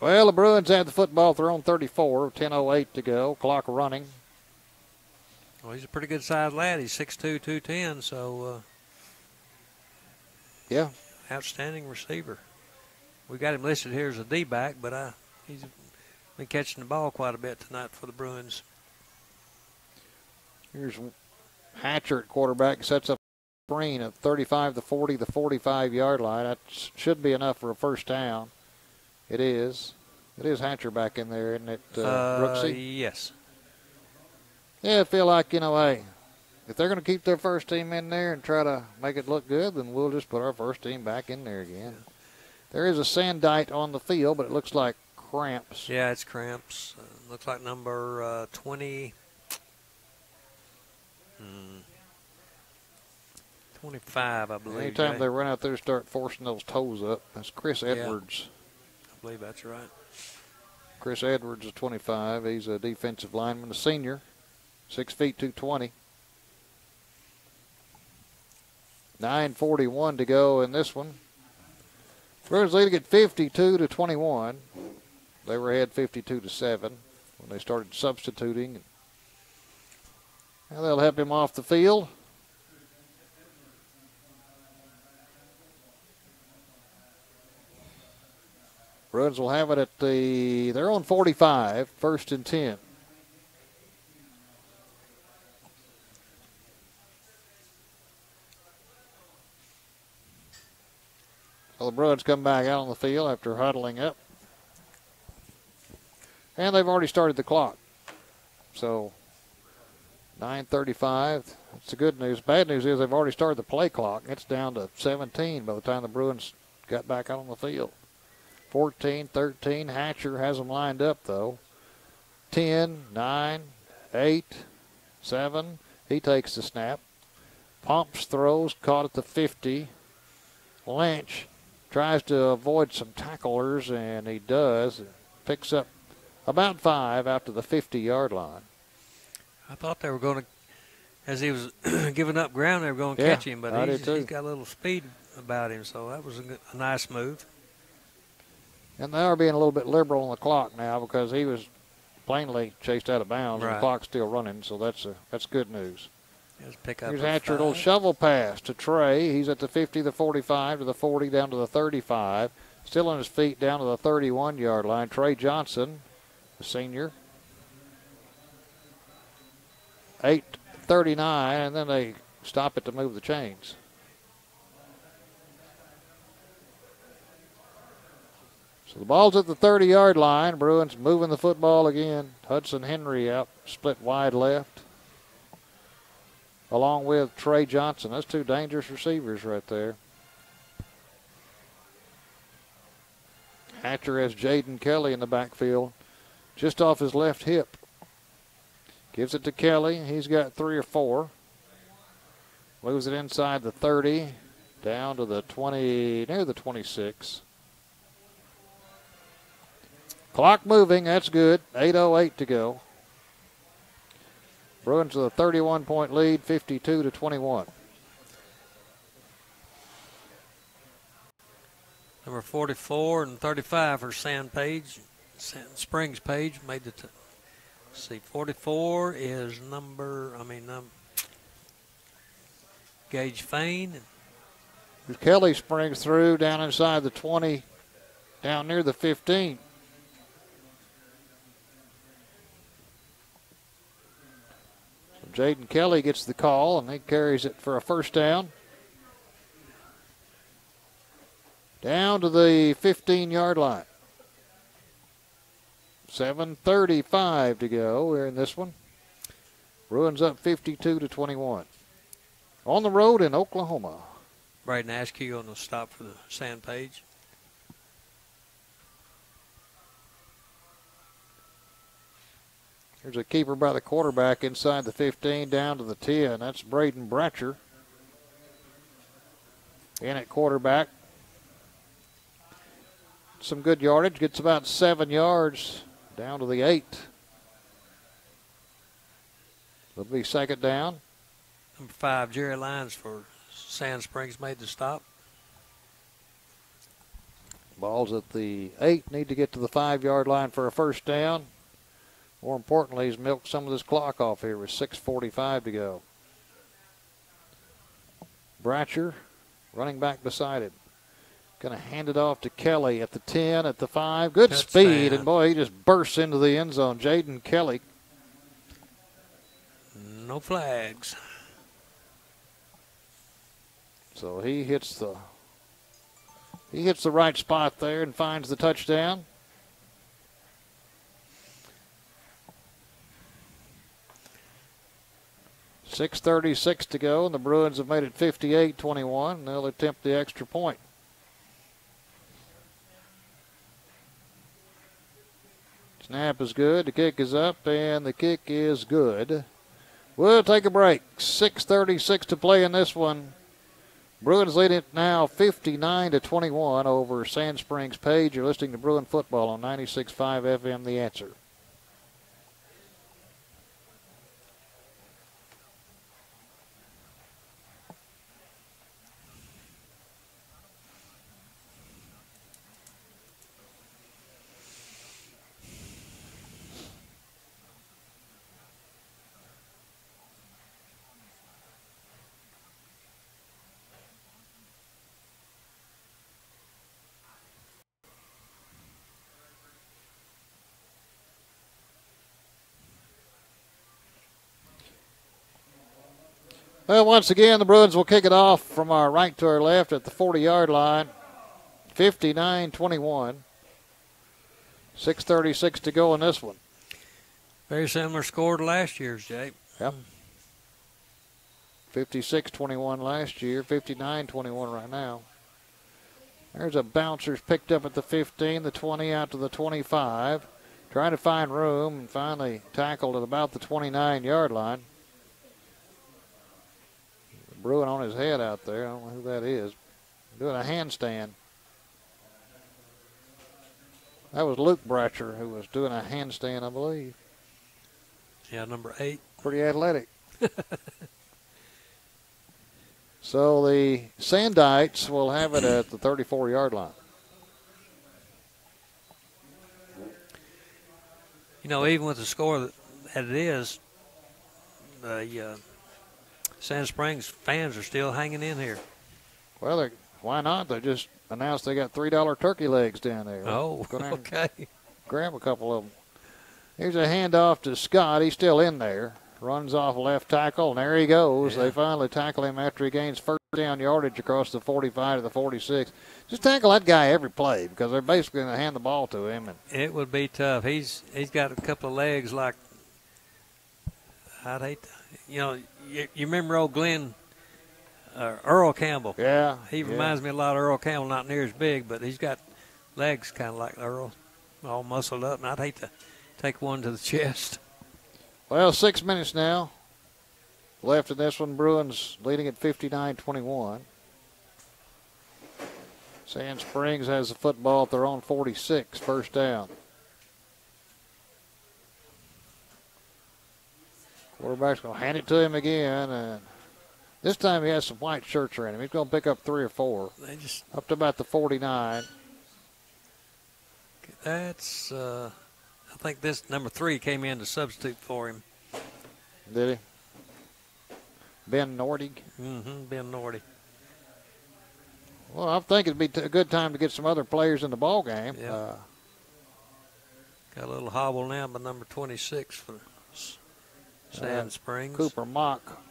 Well, the Bruins had the football thrown 34, 10:08 to go, clock running. Well, he's a pretty good sized lad. He's 6'2", 210, so yeah, outstanding receiver. We got him listed here as a D-back, but he's been catching the ball quite a bit tonight for the Bruins. Here's Hatcher at quarterback, sets up a screen at 35, the 40, the 45-yard line. That should be enough for a first down. It is. It is Hatcher back in there, isn't it, Brooksy? Yes. Yeah, I feel like, hey, if they're going to keep their first team in there and try to make it look good, then we'll just put our first team back in there again. There is a Sandite on the field, but it looks like cramps. Yeah, it's cramps. Looks like number 20. 25, I believe. Anytime they run out there and start forcing those toes up, that's Chris Edwards. I believe that's right. Chris Edwards is 25. He's a defensive lineman, a senior, 6 feet 220. 9:41 to go in this one. Bruins leading at 52-21. They were ahead 52-7 when they started substituting. Now they'll help him off the field. Bruins will have it at their own 45, 1st and 10. Bruins come back out on the field after huddling up. And they've already started the clock. So 9:35. That's the good news. Bad news is they've already started the play clock. It's down to 17 by the time the Bruins got back out on the field. 14-13. Hatcher has them lined up, though. 10, 9, 8, 7. He takes the snap. Pumps, throws, caught at the 50. Lynch tries to avoid some tacklers, and he does. Picks up about 5 after the 50-yard line. I thought they were going to, as he was giving up ground, they were going to catch him, but he's got a little speed about him, so that was a nice move. And they are being a little bit liberal on the clock now because he was plainly chased out of bounds, and the clock's still running, so that's good news. Here's Hatcher, a little shovel pass to Trey. He's at the 50, the 45, to the 40, down to the 35. Still on his feet down to the 31-yard line. Trey Johnson, the senior. 8:39, and then they stop it to move the chains. So the ball's at the 30-yard line. Bruins moving the football again. Hudson Henry out, split wide left, along with Trey Johnson. That's two dangerous receivers right there. Hatcher has Jaden Kelly in the backfield, just off his left hip. Gives it to Kelly. He's got 3 or 4. Moves it inside the 30, down to the 20, near the 26. Clock moving, that's good. 8:08 to go. Bruins with a 31-point lead, 52-21. Number 44 and 35 for Sand Springs Page made the see, 44 is Gage Fain. Kelly springs through down inside the 20, down near the 15. So Jaden Kelly gets the call, and he carries it for a first down. Down to the 15-yard line. 7:35 to go. We're in this one. Bruins up 52-21. On the road in Oklahoma. Braden Askew on the stop for the Sand Page. There's a keeper by the quarterback inside the 15 down to the 10. That's Braden Bratcher. In at quarterback. Some good yardage. Gets about 7 yards. Down to the 8. It'll be second down. Number 5, Jerry Lyons for Sand Springs made the stop. Ball's at the 8. Need to get to the 5-yard line for a first down. More importantly, he's milked some of this clock off here with 6:45 to go. Bratcher running back beside him. Going to hand it off to Kelly at the 10, at the 5. Good speed, and boy, he just bursts into the end zone. Jaden Kelly. No flags. So he hits the right spot there and finds the touchdown. .636 to go, and the Bruins have made it 58-21. They'll attempt the extra point. Snap is good. The kick is up, and the kick is good. We'll take a break. 6:36 to play in this one. Bruins lead it now 59-21 over Sand Springs Page. You're listening to Bruin Football on 96.5 FM, The Answer. Well, once again, the Bruins will kick it off from our right to our left at the 40-yard line. 59-21. 6:36 to go in this one. Very similar score to last year's, Jake. Yep. 56-21 last year, 59-21 right now. There's a bouncer's picked up at the 15, the 20 out to the 25. Trying to find room and finally tackled at about the 29-yard line. Bruin on his head out there. I don't know who that is. Doing a handstand. That was Luke Bratcher who was doing a handstand, I believe. Yeah, number 8. Pretty athletic. So the Sandites will have it at the 34-yard line. You know, even with the score that it is, the Sand Springs fans are still hanging in here. Well, why not? They just announced they got $3 turkey legs down there. Oh, okay. Grab a couple of them. Here's a handoff to Scott. He's still in there. Runs off left tackle, and there he goes. Yeah. They finally tackle him after he gains first down yardage across the 45 to the 46. Just tackle that guy every play because they're basically going to hand the ball to him. And it would be tough. He's got a couple of legs like, I'd hate to, you remember old Glenn, Earl Campbell. Yeah. He reminds me a lot of Earl Campbell, not near as big, but he's got legs kind of like Earl, all muscled up, and I'd hate to take one to the chest. Well, 6 minutes now left in this one. Bruins leading at 59-21. Sand Springs has the football at their own 46, first down. Quarterback's going to hand it to him again, and this time he has some white shirts around him. He's going to pick up 3 or 4. They just up to about the 49. That's I think this number 3 came in to substitute for him. Did he? Ben Nordig? Mm-hmm, Ben Nordig. Well, I think it'd be a good time to get some other players in the ball game. Yeah. Got a little hobble now by number 26 for Sand Springs. Cooper Mock.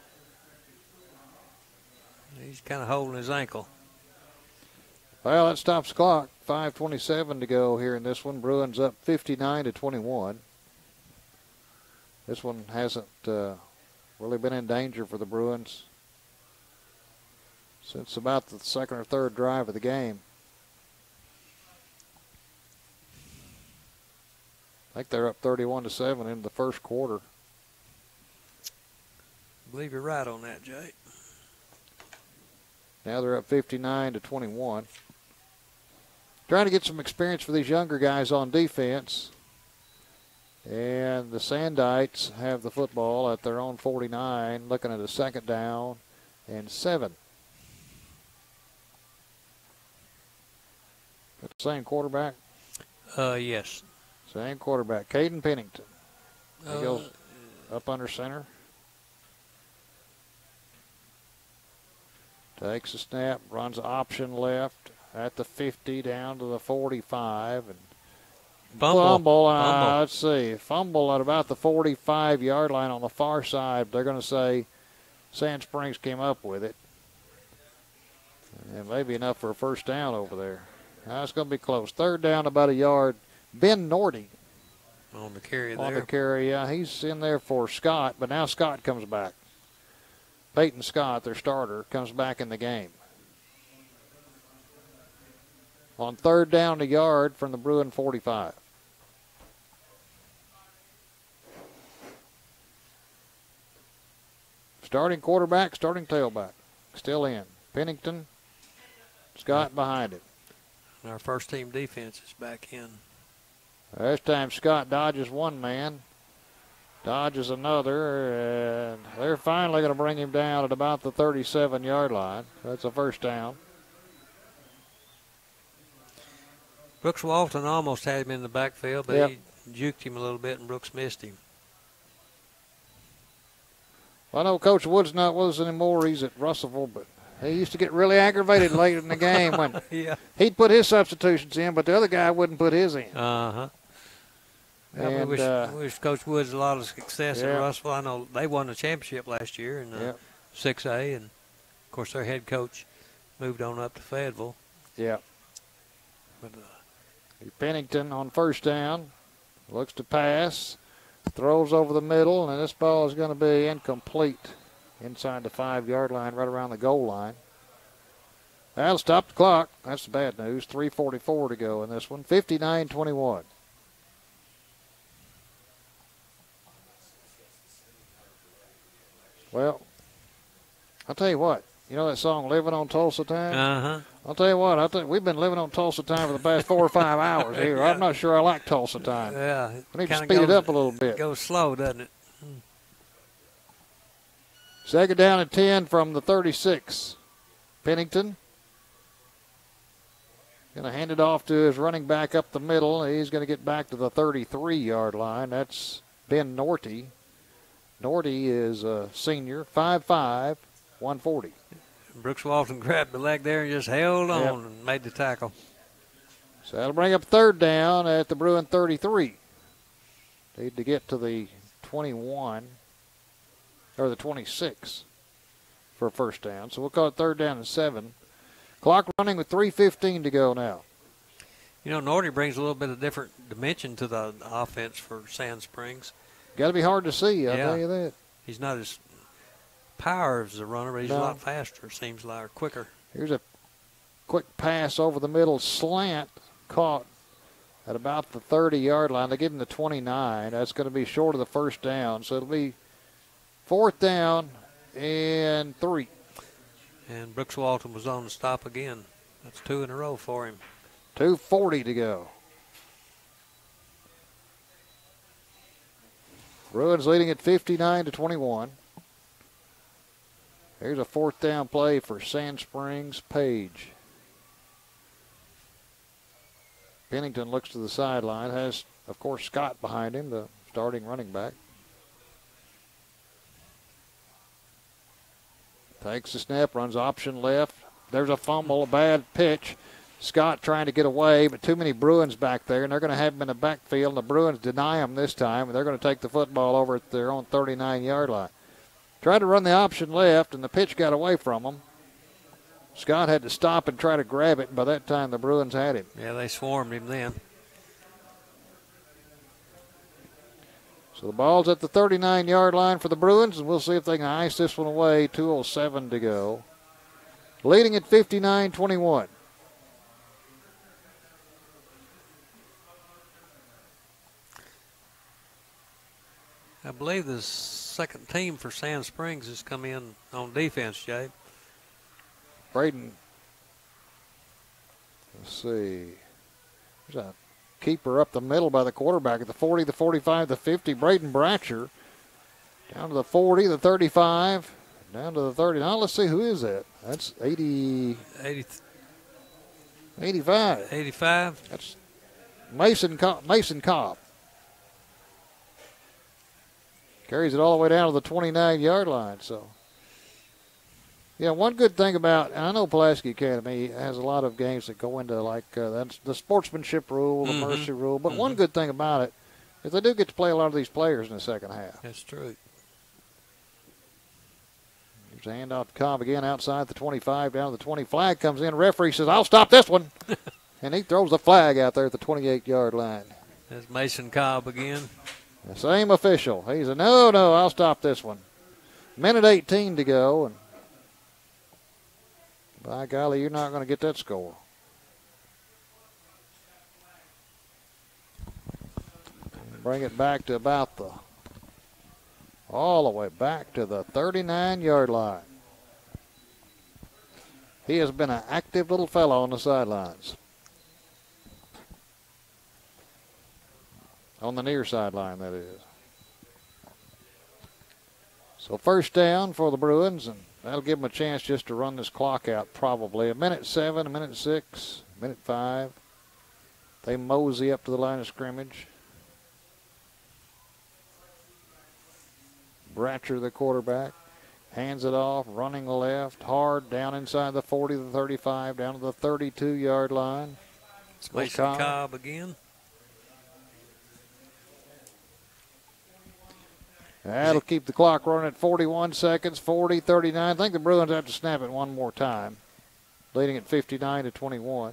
He's kind of holding his ankle. Well, that stops the clock. 5:27 to go here in this one. Bruins up 59-21. This one hasn't really been in danger for the Bruins since about the second or third drive of the game. I think they're up 31-7 into the first quarter. I believe you're right on that, Jay. Now they're up 59-21. Trying to get some experience for these younger guys on defense. And the Sandites have the football at their own 49, looking at a second down and 7. The same quarterback? Yes. Same quarterback. Caden Pennington. He goes up under center. Takes a snap, runs option left at the 50 down to the 45. And fumble. Let's see. Fumble at about the 45-yard line on the far side. They're going to say Sand Springs came up with it. And maybe enough for a first down over there. It's going to be close. Third down, about a yard. Ben Nordy. On the carry there. On the carry, yeah. He's in there for Scott, but now Scott comes back. Peyton Scott, their starter, comes back in the game. On third down, a yard from the Bruin 45. Starting quarterback, starting tailback. Still in. Pennington, Scott behind it. And our first team defense is back in. This time Scott dodges one man, dodges another, and they're finally going to bring him down at about the 37-yard line. That's a first down. Brooks Walton almost had him in the backfield, but he juked him a little bit, and Brooks missed him. Well, I know Coach Wood's not with us anymore. He's at Russellville, but he used to get really aggravated late in the game when he'd put his substitutions in, but the other guy wouldn't put his in. Uh-huh. And we wish Coach Woods a lot of success at Russellville. I know they won the championship last year in 6A, and, of course, their head coach moved on up to Fayetteville. Yeah. Pennington on first down. Looks to pass. Throws over the middle, and this ball is going to be incomplete inside the 5-yard line, right around the goal line. That'll stop the clock. That's the bad news. 3:44 to go in this one. 59-21. Well, I'll tell you what. You know that song, Living on Tulsa Time? Uh-huh. I'll tell you what. We've been living on Tulsa Time for the past 4 or 5 hours here. Yeah. I'm not sure I like Tulsa Time. Yeah. We need to speed it up a little bit. It goes slow, doesn't it? Second down and 10 from the 36. Pennington going to hand it off to his running back up the middle. He's going to get back to the 33-yard line. That's Ben Norty. Norty is a senior, 5'5", 140. Brooks Walton grabbed the leg there and just held on and made the tackle. So that'll bring up third down at the Bruin 33. Need to get to the 21 or the 26 for a first down. So we'll call it third down and 7. Clock running with 3:15 to go now. You know, Norty brings a little bit of different dimension to the offense for Sand Springs. Got to be hard to see, I'll tell you that. He's not as power as a runner, but he's a lot faster, seems like, or quicker. Here's a quick pass over the middle, slant, caught at about the 30-yard line. They give him the 29. That's going to be short of the first down. So it'll be fourth down and 3. And Brooks Walton was on the stop again. That's 2 in a row for him. 2:40 to go. Bruins leading at 59-21. Here's a fourth down play for Sand Springs. Page. Pennington looks to the sideline. Has, of course, Scott behind him, the starting running back. Takes the snap, runs option left. There's a fumble, a bad pitch. Scott trying to get away, but too many Bruins back there, and they're going to have him in the backfield, and the Bruins deny him this time, and they're going to take the football over at their own 39-yard line. Tried to run the option left, and the pitch got away from him. Scott had to stop and try to grab it, and by that time the Bruins had him. Yeah, they swarmed him then. So the ball's at the 39-yard line for the Bruins, and we'll see if they can ice this one away. 2:07 to go. Leading at 59-21. I believe the second team for Sand Springs has come in on defense, Jay. Braden. Let's see. There's a keeper up the middle by the quarterback at the 40, the 45, the 50. Braden Bratcher down to the 40, the 35, down to the 30. Now let's see who is that. That's 85. 85. That's Mason Cobb. Carries it all the way down to the 29-yard line. So, yeah, one good thing about, and I know Pulaski Academy has a lot of games that go into like that's the sportsmanship rule, the mercy rule. But one good thing about it is they do get to play a lot of these players in the second half. That's true. Here's a handoff to Cobb again outside the 25, down to the 20. Flag comes in. Referee says, "I'll stop this one," and he throws the flag out there at the 28-yard line. There's Mason Cobb again. The same official. He said, no, I'll stop this one. Minute 18 to go, and by golly, you're not going to get that score. Bring it back to about all the way back to the 39-yard line. He has been an active little fellow on the sidelines. On the near sideline, that is. So first down for the Bruins, and that'll give them a chance just to run this clock out probably. A minute 7, a minute 6, a minute 5. They mosey up to the line of scrimmage. Bratcher, the quarterback, hands it off, running left, hard, down inside the 40, the 35, down to the 32-yard line. It's Mason Cobb again. That'll keep the clock running at 41 seconds, 40, 39. I think the Bruins have to snap it one more time, leading at 59-21.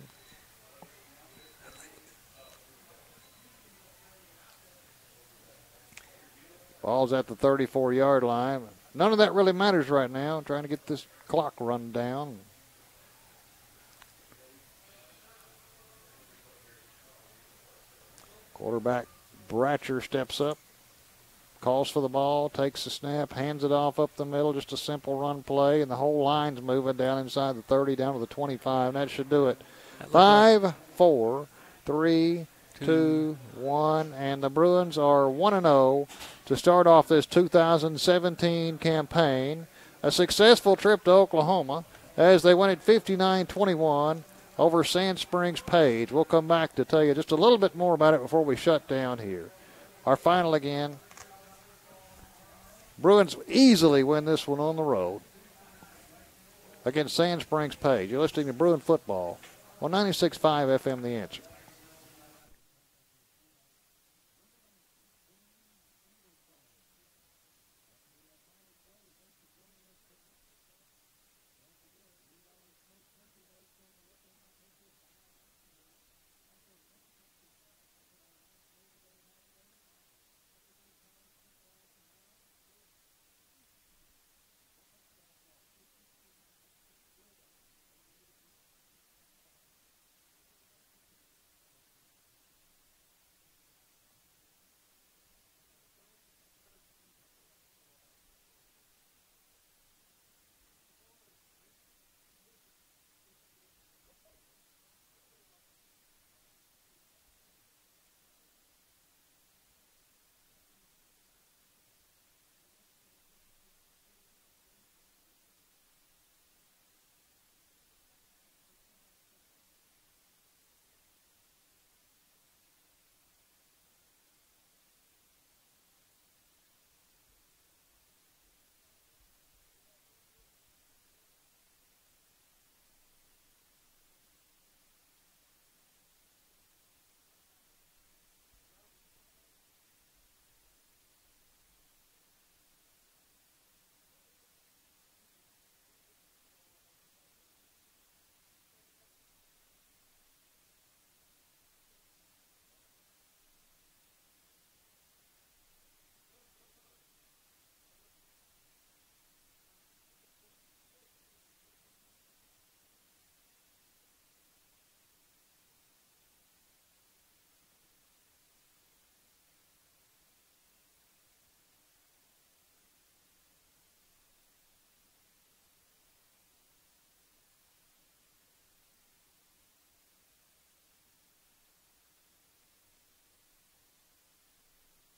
Ball's at the 34-yard line. None of that really matters right now. I'm trying to get this clock run down. Quarterback Bratcher steps up, calls for the ball, takes the snap, hands it off up the middle, just a simple run play, and the whole line's moving down inside the 30, down to the 25, and that should do it. 5, 4, 3, 2, 1, and the Bruins are 1-0 to start off this 2017 campaign. A successful trip to Oklahoma as they win it 59-21 over Sand Springs Page. We'll come back to tell you just a little bit more about it before we shut down here. Our final again. Bruins easily win this one on the road against Sand Springs Page. You're listening to Bruin Football on 96.5 FM The Answer.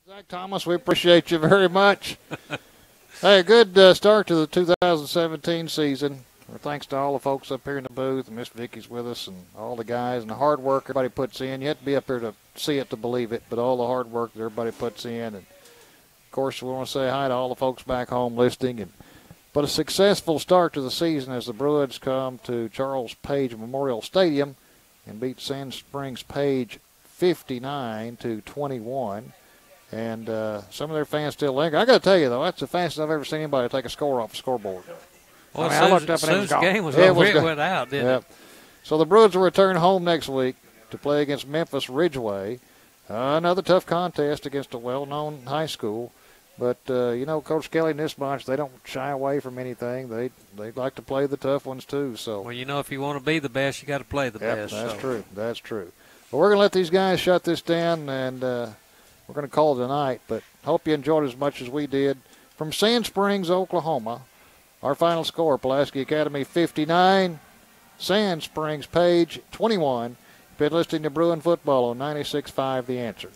Zach Thomas, we appreciate you very much. Hey, a good start to the 2017 season. Thanks to all the folks up here in the booth, and Miss Vicky's with us, and all the guys, and the hard work everybody puts in. You have to be up here to see it to believe it, but all the hard work that everybody puts in. And, of course, we want to say hi to all the folks back home listening. But a successful start to the season as the Bruins come to Charles Page Memorial Stadium and beat Sand Springs Page 59-21. And some of their fans still linger. I got to tell you, though, that's the fastest I've ever seen anybody take a score off the scoreboard. Well, I looked up and it was gone. The game was over, it went out, didn't it? So the Bruins will return home next week to play against Memphis Ridgeway. Another tough contest against a well-known high school. But, you know, Coach Kelly and this bunch, they don't shy away from anything. They like to play the tough ones, too. So, well, you know, if you want to be the best, you got to play the best. That's true. That's true. Well, we're going to let these guys shut this down, and we're going to call it a night. But hope you enjoyed it as much as we did. From Sand Springs, Oklahoma, our final score, Pulaski Academy 59, Sand Springs Page 21. Been listening to Bruin Football on 96.5 The Answer.